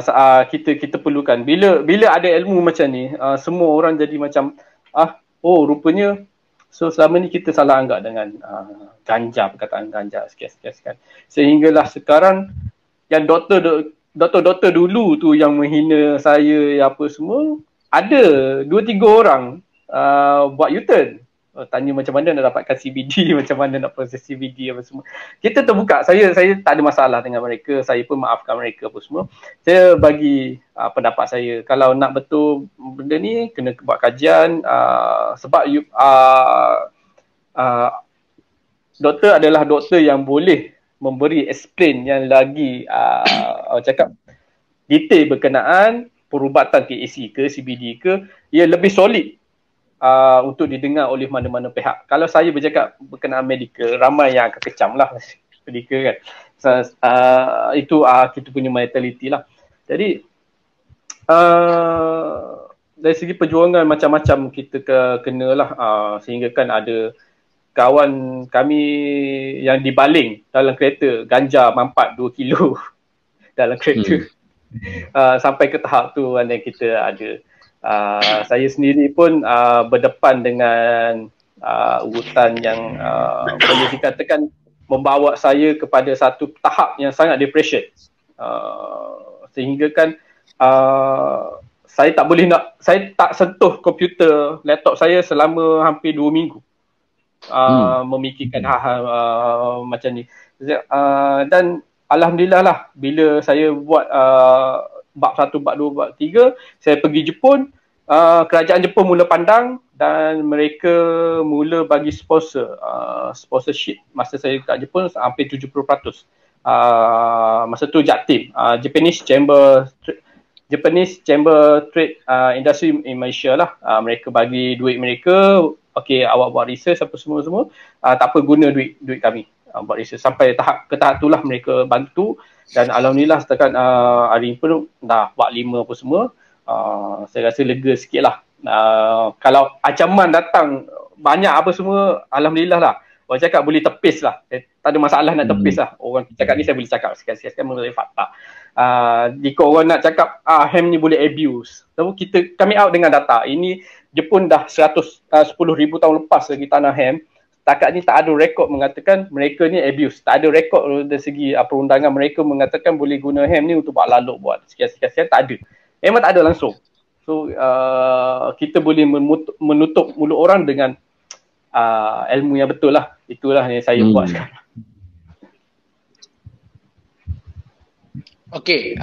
kita perlukan. Bila ada ilmu macam ni, semua orang jadi macam rupanya selama ni kita salah anggap dengan ganja, perkataan ganja sekian. Sehinggalah sekarang yang doktor dulu tu yang menghina saya apa semua, ada 2-3 orang buat U-turn. Tanya macam mana nak dapatkan CBD, macam mana nak proses CBD apa semua. Kita terbuka. Saya tak ada masalah dengan mereka. Saya pun maafkan mereka apa semua. Saya bagi pendapat saya. Kalau nak betul benda ni, kena buat kajian. Sebab doktor adalah doktor yang boleh memberi explain yang lagi cakap detail berkenaan perubatan THC ke CBD ke, ia lebih solid untuk didengar oleh mana-mana pihak. Kalau saya bercakap berkenaan medical, ramai yang akan kecam lah medical kan. Itu kita punya mentality lah. Jadi dari segi perjuangan macam-macam kita kenalah, sehingga kan ada kawan kami yang dibaling dalam kereta, ganja mampat 2 kilo dalam kereta. Sampai ke tahap tu yang kita ada. Saya sendiri pun berdepan dengan urutan yang boleh dikatakan membawa saya kepada satu tahap yang sangat depression. Sehingga kan saya tak sentuh komputer, laptop saya selama hampir 2 minggu. Memikirkan hal-hal macam ni. Dan alhamdulillah lah, bila saya buat bab 1, bab 2, bab 3, saya pergi Jepun, kerajaan Jepun mula pandang dan mereka mula bagi sponsorship. Masa saya kat Jepun hampir 70%. Masa tu JATIM, Japanese Chamber Trade Industry in Malaysia lah. Mereka bagi duit mereka, okey awak buat research apa semua, tak apa guna duit kami. Buat research sampai ke tahap itulah mereka bantu, dan alhamdulillah setakat hari ni pun dah buat 5 apa semua. Saya rasa lega sikit lah. Kalau ancaman datang banyak apa semua, alhamdulillah lah. Orang cakap boleh tepis lah, tak ada masalah nak tepis lah. Orang cakap ni saya boleh cakap sekian-sekian mengenai fakta. Jika orang nak cakap hemp ni boleh abuse, kami out dengan data. Ini Jepun dah 10,000 tahun lepas lagi tanah hemp. Setakat ni tak ada rekod mengatakan mereka ni abuse. Tak ada rekod dari segi perundangan mereka mengatakan boleh guna hemp ni untuk buat lalup, buat sekian-sekian. Tak ada. Memang tak ada langsung. So kita boleh menutup mulut orang dengan ilmu yang betul lah. Itulah yang saya buat sekarang. Okey,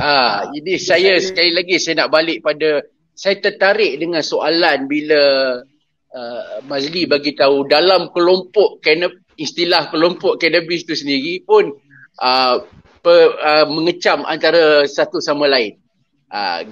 ini saya sekali lagi saya nak balik pada, saya tertarik dengan soalan bila Mazli bagi tahu dalam kelompok istilah kelompok cannabis tu sendiri pun mengecam antara satu sama lain.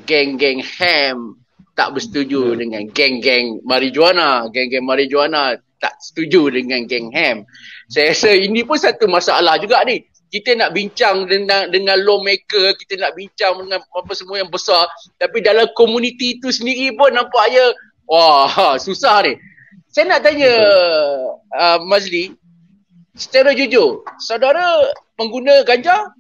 Geng-geng hemp tak bersetuju dengan geng-geng marijuana, geng-geng marijuana tak setuju dengan geng hemp. Saya rasa ini pun satu masalah juga ni. Kita nak bincang dengan lawmaker, kita nak bincang dengan apa semua yang besar, tapi dalam komuniti itu sendiri pun nampaknya wah, susah ni. Saya nak tanya Mazli, secara jujur, saudara pengguna ganja?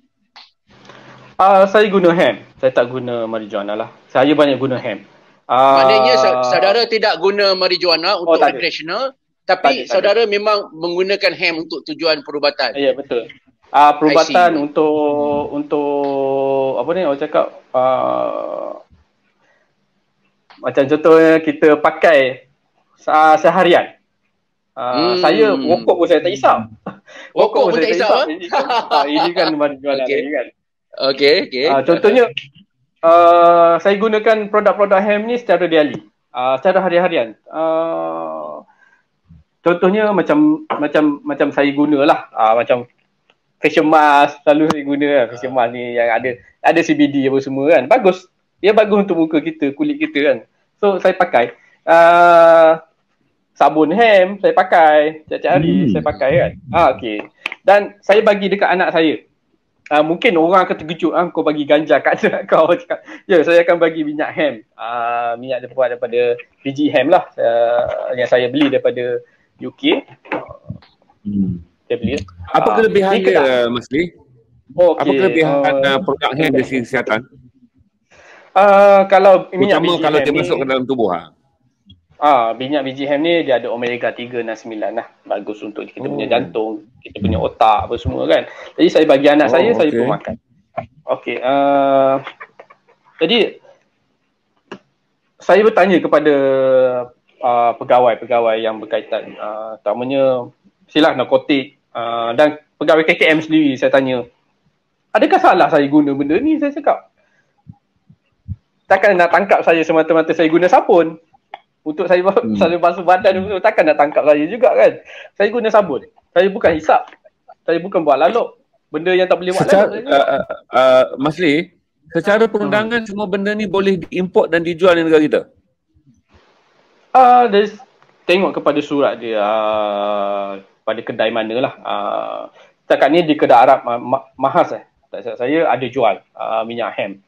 Saya guna hemp. Saya tak guna marijuana lah. Saya banyak guna hemp. Maknanya saudara tidak guna marijuana untuk recreational, tapi saudara memang menggunakan hemp untuk tujuan perubatan. Ya, betul. Perubatan untuk apa ni orang cakap, macam contohnya kita pakai seharian. Saya rokok pun saya tak hisap. Rokok pun tak hisap. Ini kan jualan lagi kan. Okey. Contohnya saya gunakan produk-produk hemp ni secara daily, secara hari-harian. Contohnya macam saya gunalah, macam facial mask selalu saya guna lah. Facial mask ni yang ada CBD apa semua kan. Bagus. Dia bagus untuk muka kita, kulit kita kan. So saya pakai. Sabun hemp saya pakai setiap hari saya pakai kan. Okey. Dan saya bagi dekat anak saya. Mungkin orang akan terkejut, kau bagi ganja kat anak kau. Ya, saya akan bagi minyak hemp. Minyak daripada biji hemp lah. Yang saya beli daripada UK. Saya beli. Apa kelebihan dia, Mas Lee? Apa kelebihan produk hemp dari segi kesihatan? Kalau minyak biji kalau dia hemp masuk ke dalam tubuh. Minyak biji hemp ni dia ada omega 3 dan 9 lah. Bagus untuk kita punya jantung, kita punya otak apa semua kan. Jadi saya bagi anak saya pun makan. Okey. Jadi saya bertanya kepada pegawai-pegawai yang berkaitan, terutamanya silah narkotik, dan pegawai KKM sendiri saya tanya, adakah salah saya guna benda ni? Saya cakap, takkan nak tangkap saya semata-mata saya guna sabun untuk saya basuh badan, takkan nak tangkap saya juga kan. Saya guna sabun, saya bukan hisap, saya bukan buat lalok, benda yang tak boleh buat lalok. Mas Lee, secara perundangan semua benda ni boleh diimport dan dijual di negara kita? Tengok kepada surat dia, pada kedai mana lah. Setakat ni di kedai Arab Mahas tak silap saya ada jual minyak hemp.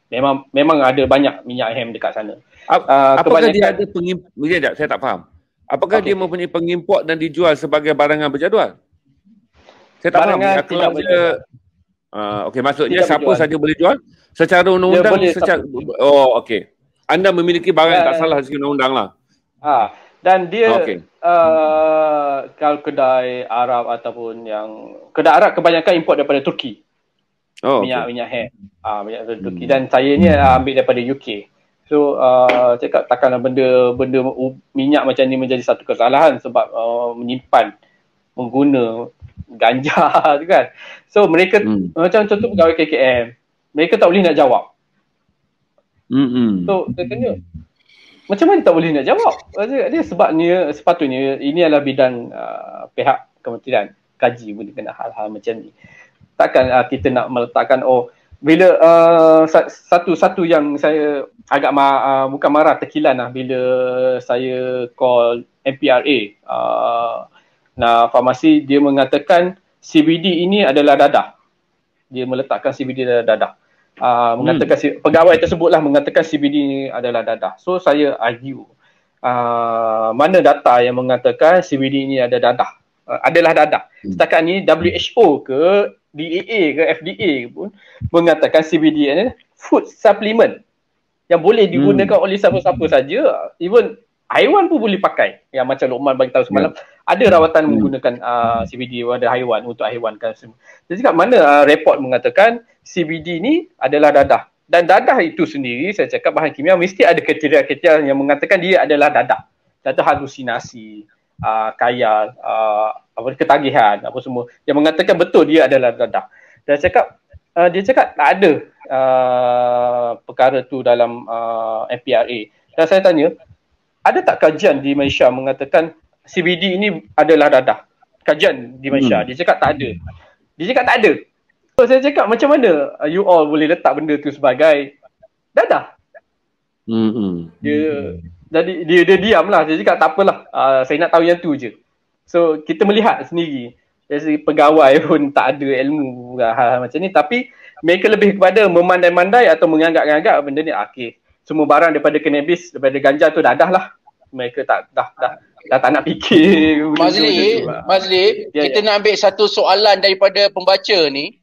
Memang ada banyak minyak hemp dekat sana. Apakah dia ada pengimport? Saya tak faham. Apakah dia mempunyai pengimport dan dijual sebagai barangan berjadual? Saya tak faham. Kalau dia maksudnya siapa saja boleh jual secara undang-undang. Okey. Anda memiliki barang yang tak salah dari segi undang-undang lah. Dan dia kalau kedai Arab ataupun yang kedai Arab kebanyakan import daripada Turki. Minyak hemp. Minyak daripada Turki, dan saya ni ambil daripada UK. So cakap takkanlah benda minyak macam ni menjadi satu kesalahan sebab menyimpan, mengguna ganja tu kan. So mereka macam contoh pegawai KKM, mereka tak boleh nak jawab. So saya tanya, macam mana tak boleh nak jawab? Dia sebabnya sepatutnya ini adalah bidang pihak kementerian kaji mengenai hal-hal macam ni. Takkan kita nak meletakkan bila satu yang saya agak bukan marah, terkilan lah bila saya call MPRA farmasi, dia mengatakan CBD ini adalah dadah. Dia meletakkan CBD adalah dadah. Mengatakan pegawai tersebutlah mengatakan CBD ini adalah dadah. So saya argue, mana data yang mengatakan CBD ini adalah dadah? Setakat ni WHO ke DEA ke FDA pun mengatakan CBD ini food supplement yang boleh digunakan oleh siapa-siapa saja, even haiwan pun boleh pakai. Yang macam Lokman bagi tahu semalam, ada rawatan menggunakan CBD pada haiwan, untuk haiwan kan semua. Jadi kat mana report mengatakan CBD ni adalah dadah. Dan dadah itu sendiri, saya cakap bahan kimia mesti ada kriteria-kriteria yang mengatakan dia adalah dadah. Dadah halusinasi, kayal, ketagihan, apa semua yang mengatakan betul dia adalah dadah. Dan dia cakap tak ada perkara tu dalam MPRA. Dan saya tanya, ada tak kajian di Malaysia mengatakan CBD ini adalah dadah? Kajian di Malaysia. Dia cakap tak ada. So saya cakap, macam mana you all boleh letak benda tu sebagai dadah? Dia diam lah. Dia cakap tak apalah, saya nak tahu yang tu je. So kita melihat sendiri, dari pegawai pun tak ada ilmu hal-hal macam ni, tapi mereka lebih kepada memandai-mandai atau menganggap-anggap benda ni semua barang daripada cannabis, daripada ganja tu dadah lah. Mereka dah tak nak fikir. Mas Lee, kita nak ambil satu soalan daripada pembaca ni.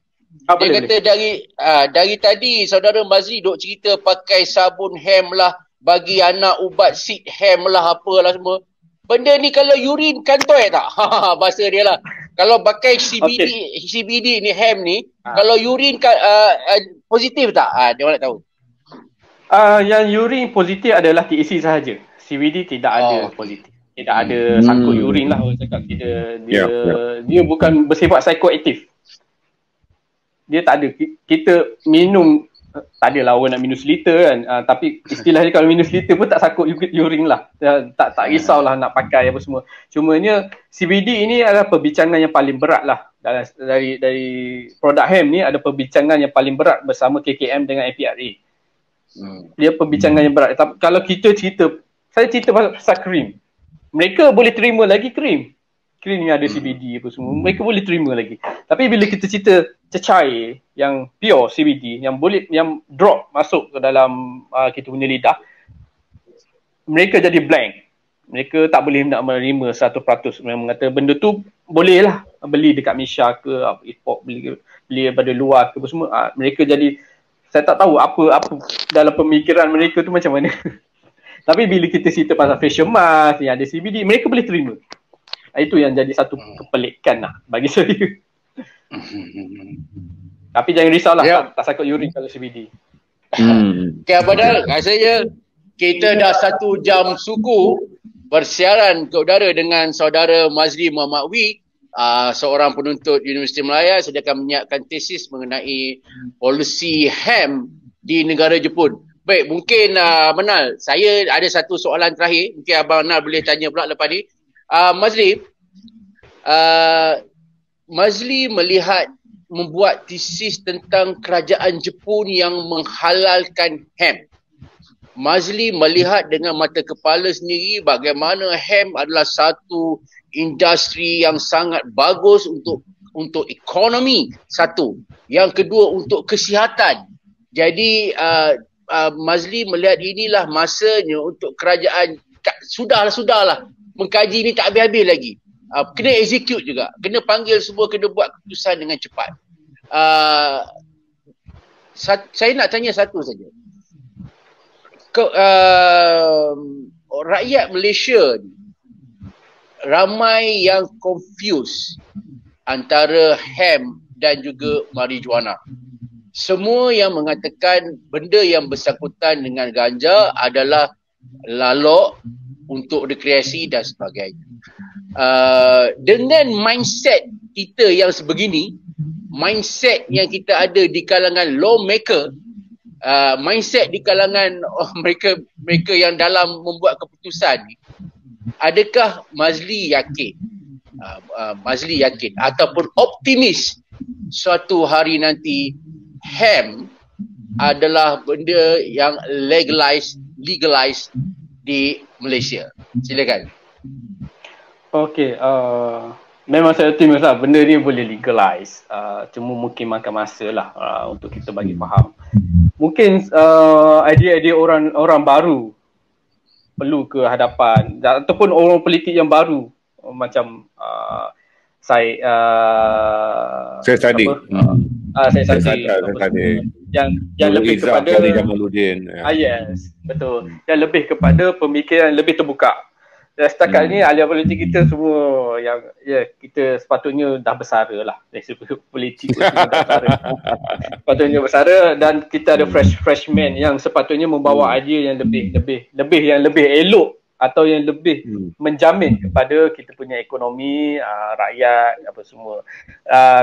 Dia kata dari tadi saudara Mazli duk cerita pakai sabun hemp lah, bagi anak ubat seed hemp lah, apalah semua. Benda ni kalau urin kantoi tak? Bahasa dia lah. Kalau pakai CBD ni, hemp ni, kalau urin positif tak? Dia nak tahu. Yang urin positif adalah THC sahaja. CBD tidak ada positif. tidak ada sangkut urin lah orang cakap. Dia bukan bersifat psikoaktif. Dia tak ada. Kita minum, tak adalah orang nak minum seliter kan, tapi istilahnya kalau minum seliter pun tak sangkut urin lah. Tak risaulah nak pakai apa semua. Cumanya CBD ini adalah perbincangan yang paling berat lah. Dari produk hemp ni ada perbincangan yang paling berat bersama KKM dengan MPRA. Dia perbincangan yang berat. Kalau saya cerita pasal krim. Mereka boleh terima lagi krim yang ada CBD apa semua. Mereka boleh terima lagi. Tapi bila kita cerita cecair yang pure CBD yang drop masuk ke dalam kita punya lidah, mereka jadi blank. Mereka tak boleh nak menerima 100%. Mereka mengata benda tu boleh lah beli dekat Malaysia ke, import beli daripada luar ke apa semua. Mereka jadi, saya tak tahu apa dalam pemikiran mereka tu macam mana. Tapi bila kita cerita pasal facial mask yang ada CBD, mereka boleh terima. Itu yang jadi satu kepelikan lah bagi saya. Tapi jangan risaulah, tak sangkut urin kalau CBD. Okay, padahal rasanya kita dah 1 jam suku bersiaran ke udara dengan saudara Mazli Muhammad Wee, seorang penuntut Universiti Malaya, sediakan menyiapkan tesis mengenai polisi hemp di negara Jepun. Baik, mungkin Manal, saya ada satu soalan terakhir. Mungkin Abang Manal boleh tanya pula lepas ni. Mazli melihat membuat tesis tentang kerajaan Jepun yang menghalalkan hemp. Mazli melihat dengan mata kepala sendiri bagaimana hemp adalah satu industri yang sangat bagus untuk ekonomi, satu. Yang kedua untuk kesihatan. Jadi Mazli melihat inilah masanya untuk kerajaan, sudahlah mengkaji ni tak habis-habis lagi. Kena execute juga, kena panggil semua, kena buat keputusan dengan cepat. Saya nak tanya satu saja. Rakyat Malaysia ni ramai yang confused antara hemp dan juga marijuana. Semua yang mengatakan benda yang bersangkutan dengan ganja adalah lalok untuk rekreasi dan sebagainya. Dengan mindset kita yang sebegini, mindset yang kita ada di kalangan lawmaker, mindset di kalangan mereka yang dalam membuat keputusan ni, adakah Mazli yakin ataupun optimis suatu hari nanti hemp adalah benda yang legalized di Malaysia? Silakan. Okey, memang saya optimis lah benda ni boleh legalize. Cuma mungkin makan masa lah untuk kita bagi faham. Mungkin idea-idea orang baru perlu ke hadapan, ataupun orang politik yang baru macam saya tadi. Saya tadi. Yang lebih kepada Jamaluddin. Yes, betul. Yang lebih kepada pemikiran lebih terbuka. Setakat ni ahli politik kita semua yang kita sepatutnya dah bersara lah. Dari segi politik pun dah bersara. Sepatutnya bersara, dan kita ada freshman yang sepatutnya membawa idea yang lebih elok atau yang lebih menjamin kepada kita punya ekonomi, rakyat apa semua,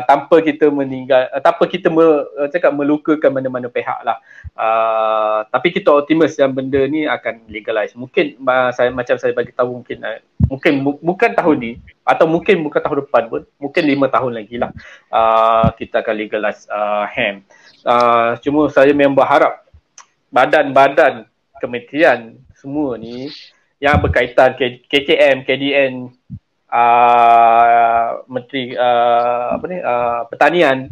tanpa kita melukakan mana-mana pihak lah. Tapi kita optimis yang benda ni akan legalize. Mungkin macam saya bagi tahu, mungkin bukan tahun ni, atau mungkin bukan tahun depan pun, mungkin 5 tahun lagi lah kita akan legalize hemp. Cuma saya memang berharap badan-badan kementerian semua ni yang berkaitan KKM, KDN, Menteri Pertanian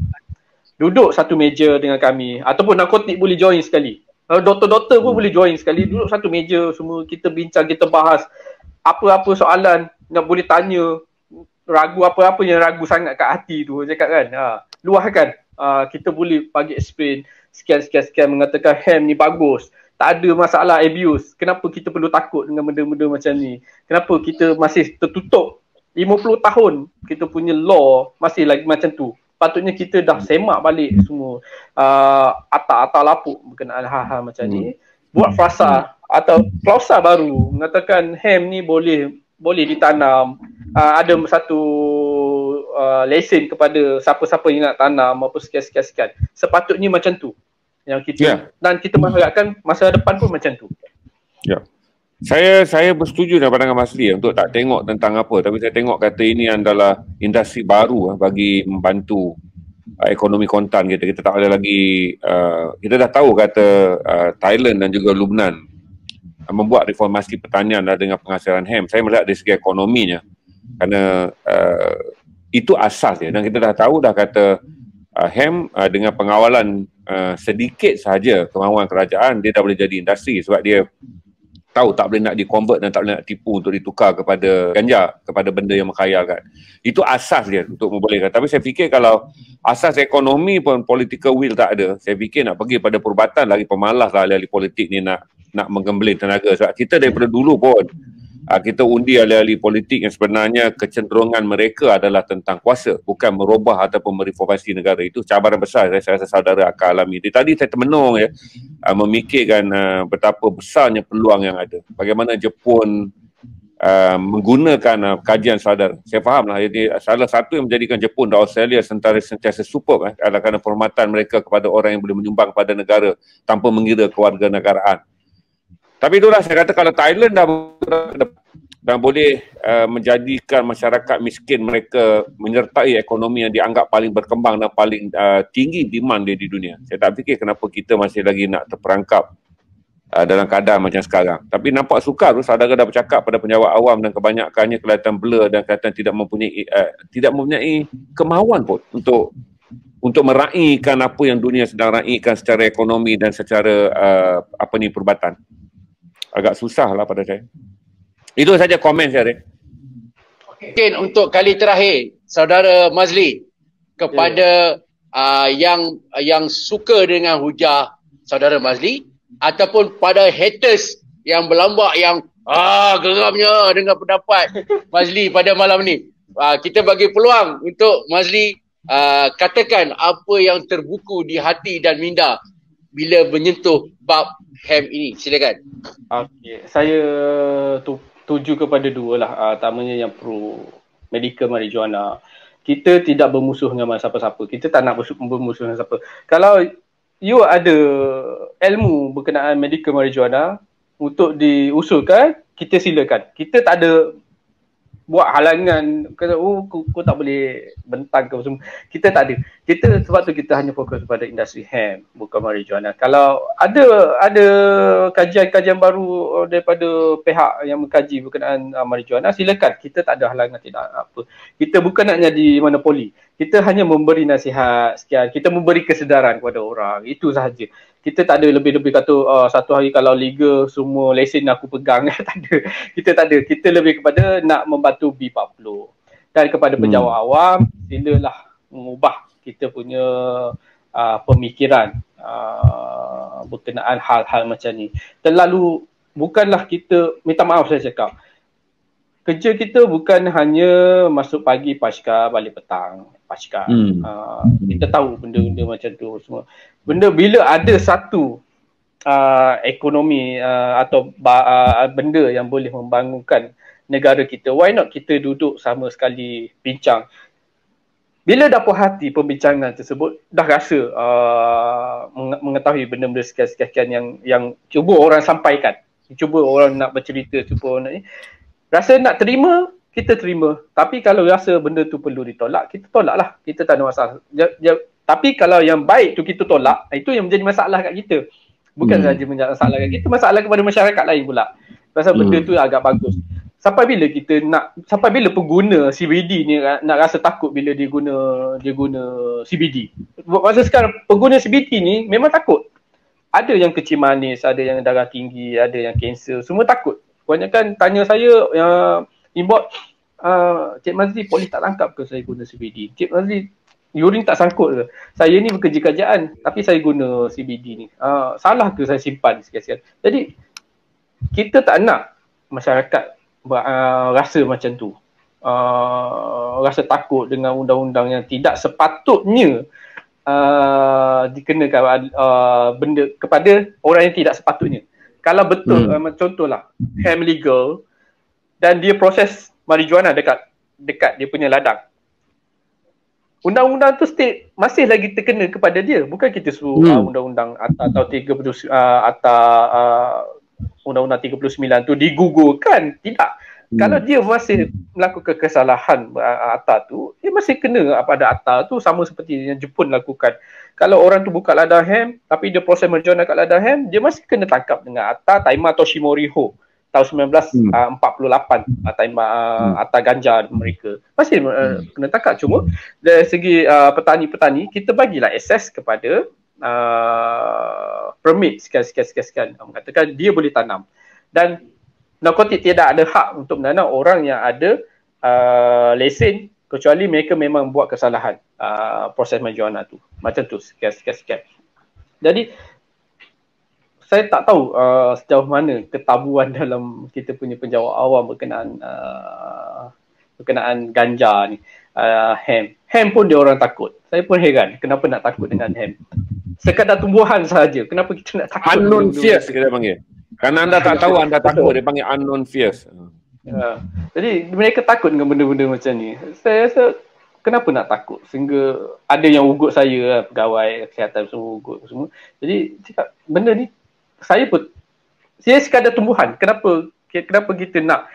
duduk satu meja dengan kami, ataupun narkotik boleh join sekali. Doktor-doktor pun boleh join sekali, duduk satu meja semua, kita bincang, kita bahas apa-apa soalan yang boleh tanya, ragu apa-apa yang ragu sangat kat hati tu, cakap kan, luahkan. Kita boleh bagi explain sekian mengatakan hemp ni bagus, tak ada masalah abuse. Kenapa kita perlu takut dengan benda-benda macam ni? Kenapa kita masih tertutup 50 tahun kita punya law masih lagi macam tu? Patutnya kita dah semak balik semua atak-atak lapuk berkenaan hal-hal macam ni. Buat frasa atau klausa baru mengatakan hemp ni boleh boleh ditanam. Ada satu lesen kepada siapa-siapa yang nak tanam apa sekian. Sepatutnya macam tu. Yang kita dan kita mengharapkan masa depan pun macam tu. Ya. Saya bersetuju dengan pandangan Mas Lee untuk tak tengok tentang apa, tapi saya tengok kata ini adalah industri baru bagi membantu ekonomi kontan kita. Kita tak boleh lagi kita dah tahu kata Thailand dan juga Lebanon membuat reformasi pertanian dengan penghasilan hem. Saya melihat dari segi ekonominya kerana itu asas dia, dan kita dah tahu dah kata hem dengan pengawalan sedikit sahaja kemauan kerajaan dia dah boleh jadi industri sebab dia tahu tak boleh nak di-convert dan tak boleh nak tipu untuk ditukar kepada ganja, kepada benda yang mengkhayalkan. Itu asas dia untuk membolehkan. Tapi saya fikir kalau asas ekonomi pun political will tak ada, saya fikir nak pergi pada perubatan lagi pemalas lah ahli-ahli politik ni nak menggembelin tenaga. Sebab kita daripada dulu pun kita undi ahli-ahli politik yang sebenarnya kecenderungan mereka adalah tentang kuasa, bukan merubah ataupun mereformasi negara. Itu cabaran besar saya rasa saudara akan alami. Tadi saya termenung memikirkan betapa besarnya peluang yang ada. Bagaimana Jepun menggunakan kajian saudara. Saya fahamlah, jadi salah satu yang menjadikan Jepun dan Australia sentiasa superb adalah kerana penghormatan mereka kepada orang yang boleh menyumbang pada negara tanpa mengira kewarganegaraan. Tapi itulah saya kata, kalau Thailand dah boleh menjadikan masyarakat miskin mereka menyertai ekonomi yang dianggap paling berkembang dan paling tinggi demand dia di dunia. Saya tak fikir kenapa kita masih lagi nak terperangkap dalam keadaan macam sekarang. Tapi nampak sukar tu saudara dah bercakap pada penjawat awam dan kebanyakannya kelihatan blur dan kelihatan tidak mempunyai kemahuan pun untuk meraihkan apa yang dunia sedang raihkan secara ekonomi dan secara perubatan. Agak susah lah pada saya. Itu saja komen saya, Rik. Mungkin untuk kali terakhir, Saudara Mazli, kepada yang suka dengan hujah Saudara Mazli, ataupun pada haters yang berlambak, yang geramnya dengan pendapat Mazli pada malam ni. Kita bagi peluang untuk Mazli katakan apa yang terbuku di hati dan minda bila menyentuh bab hem ini. Silakan. Okey, saya tuju kepada dua lah. Pertamanya yang pro medical marijuana. Kita tidak bermusuh dengan siapa-siapa. Kita tak nak bermusuh dengan siapa. Kalau you ada ilmu berkenaan medical marijuana untuk diusulkan, kita silakan. Kita tak ada buat halangan, kata kau tak boleh bentang ke semua. Kita tak ada. Kita sebab tu kita hanya fokus pada industri hemp, bukan marijuana. Kalau ada kajian-kajian baru daripada pihak yang mengkaji berkenaan marijuana, silakan. Kita tak ada halangan, tidak apa. Kita bukan nak jadi monopoli. Kita hanya memberi nasihat sekian. Kita memberi kesedaran kepada orang. Itu sahaja. Kita tak ada lebih-lebih kata satu hari kalau legal semua lesen aku pegang. Tak ada. Kita tak ada. Kita lebih kepada nak membantu B40. Dan kepada penjawat awam, silalah mengubah kita punya pemikiran berkenaan hal-hal macam ni. Terlalu, bukanlah kita, minta maaf saya cakap, kerja kita bukan hanya masuk pagi pasca balik petang pasca. Kita tahu benda-benda macam tu semua. Benda bila ada satu ekonomi atau benda yang boleh membangunkan negara kita, why not kita duduk sama sekali bincang. Bila dah puas hati pembincangan tersebut, dah rasa mengetahui benda-benda sekian-sekian yang cuba orang sampaikan, cuba orang nak bercerita, cuba orang nak ni, rasa nak terima, kita terima. Tapi kalau rasa benda tu perlu ditolak, kita tolak lah. Kita tak ada masalah. Tapi kalau yang baik tu kita tolak, itu yang menjadi masalah kat kita. Bukan saja menjadi masalah kat kita, masalah kepada masyarakat lain pula. Pasal benda tu agak bagus. Sampai bila pengguna CBD ni nak rasa takut bila dia guna CBD. Masa sekarang pengguna CBD ni memang takut. Ada yang kecil manis, ada yang darah tinggi, ada yang kanser, semua takut. Kebanyakan tanya saya inbox, Cik Mazli polis tak tangkap ke saya guna CBD? Cik Mazli, urine tak sangkut ke? Saya ni bekerja kerajaan tapi saya guna CBD ni. Salah ke saya simpan sekian-sekian? Jadi kita tak nak masyarakat rasa macam tu. Rasa takut dengan undang-undang yang tidak sepatutnya dikenakan benda kepada orang yang tidak sepatutnya. Kalau betul, contohlah hemp legal dan dia proses marijuana dekat dia punya ladang. Undang-undang tu masih lagi terkena kepada dia. Bukan kita suruh undang-undang atau 30 undang-undang 39 tu digugurkan. Tidak. Kalau dia masih melakukan kesalahan ATA tu, dia masih kena pada ATA tu, sama seperti yang Jepun lakukan. Kalau orang tu buka ladang hemp tapi dia proses marijuana kat ladang hemp, dia masih kena tangkap dengan ATA Taima Toshimori-ho tahun 1948, ATA ganja mereka. Masih kena tangkap. Cuma dari segi petani-petani, kita bagilah akses kepada permit sekian. Mengatakan dia boleh tanam. Dan narkotik tidak ada hak untuk menanam orang yang ada lesen, kecuali mereka memang buat kesalahan proses marijuana tu. Macam tu, sekian. Jadi saya tak tahu sejauh mana ketabuan dalam kita punya penjawat awam berkenaan ganja ni, hemp. Hemp pun dia orang takut. Saya pun heran kenapa nak takut dengan hemp. Sekadar tumbuhan sahaja, kenapa kita nak takut? Unknown fears kita panggil. Kerana anda tak tahu, anda takut, dia panggil unknown fears. Jadi mereka takut dengan benda-benda macam ni. Saya rasa kenapa nak takut? Sehingga ada yang ugut saya, pegawai kesihatan semua ugut semua. Jadi cakap benda ni saya sekadar tumbuhan. Kenapa kita nak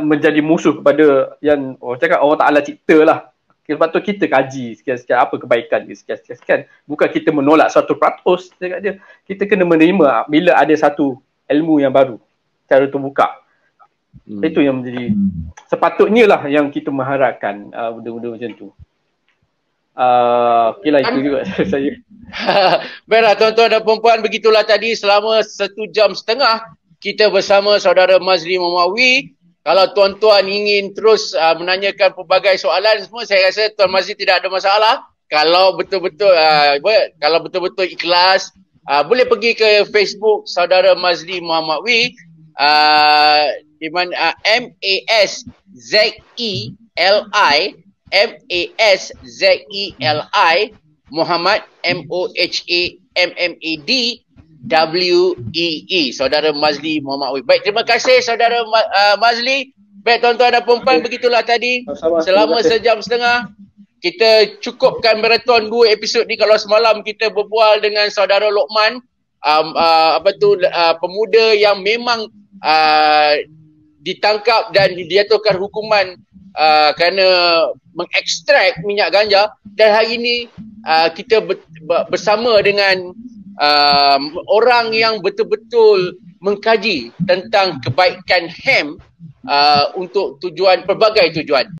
menjadi musuh kepada yang orang cakap Allah Ta'ala cipta lah. Sebab tu kita kaji sekian-sekian apa kebaikan dia sekian-sekian. Bukan kita menolak 100% cakap dia. Kita kena menerima bila ada satu ilmu yang baru cara terbuka. Itu yang menjadi sepatutnya lah yang kita mengharapkan benda-benda macam tu. Okey lah, itu juga saya. Baiklah tuan-tuan dan puan-puan, begitulah tadi selama 1 jam setengah kita bersama saudara Mazli Mamawi. Kalau tuan-tuan ingin terus menanyakan pelbagai soalan semua, saya rasa Tuan Mazli tidak ada masalah. Kalau betul-betul ikhlas, boleh pergi ke Facebook saudara Mazli Mamawi, di mana Mazeli Muhammad MOHAMMADWEE, saudara Mazli Muhammad. Baik, terima kasih saudara Mazli. Baik tuan-tuan dan puan-puan, begitulah tadi selama 1 jam setengah kita cukupkan maraton 2 episod ni. Kalau semalam kita berbual dengan saudara Lokman, pemuda yang memang ditangkap dan dijatuhkan hukuman kerana mengekstrak minyak ganja, dan hari ini kita bersama dengan orang yang betul-betul mengkaji tentang kebaikan hemp untuk pelbagai tujuan.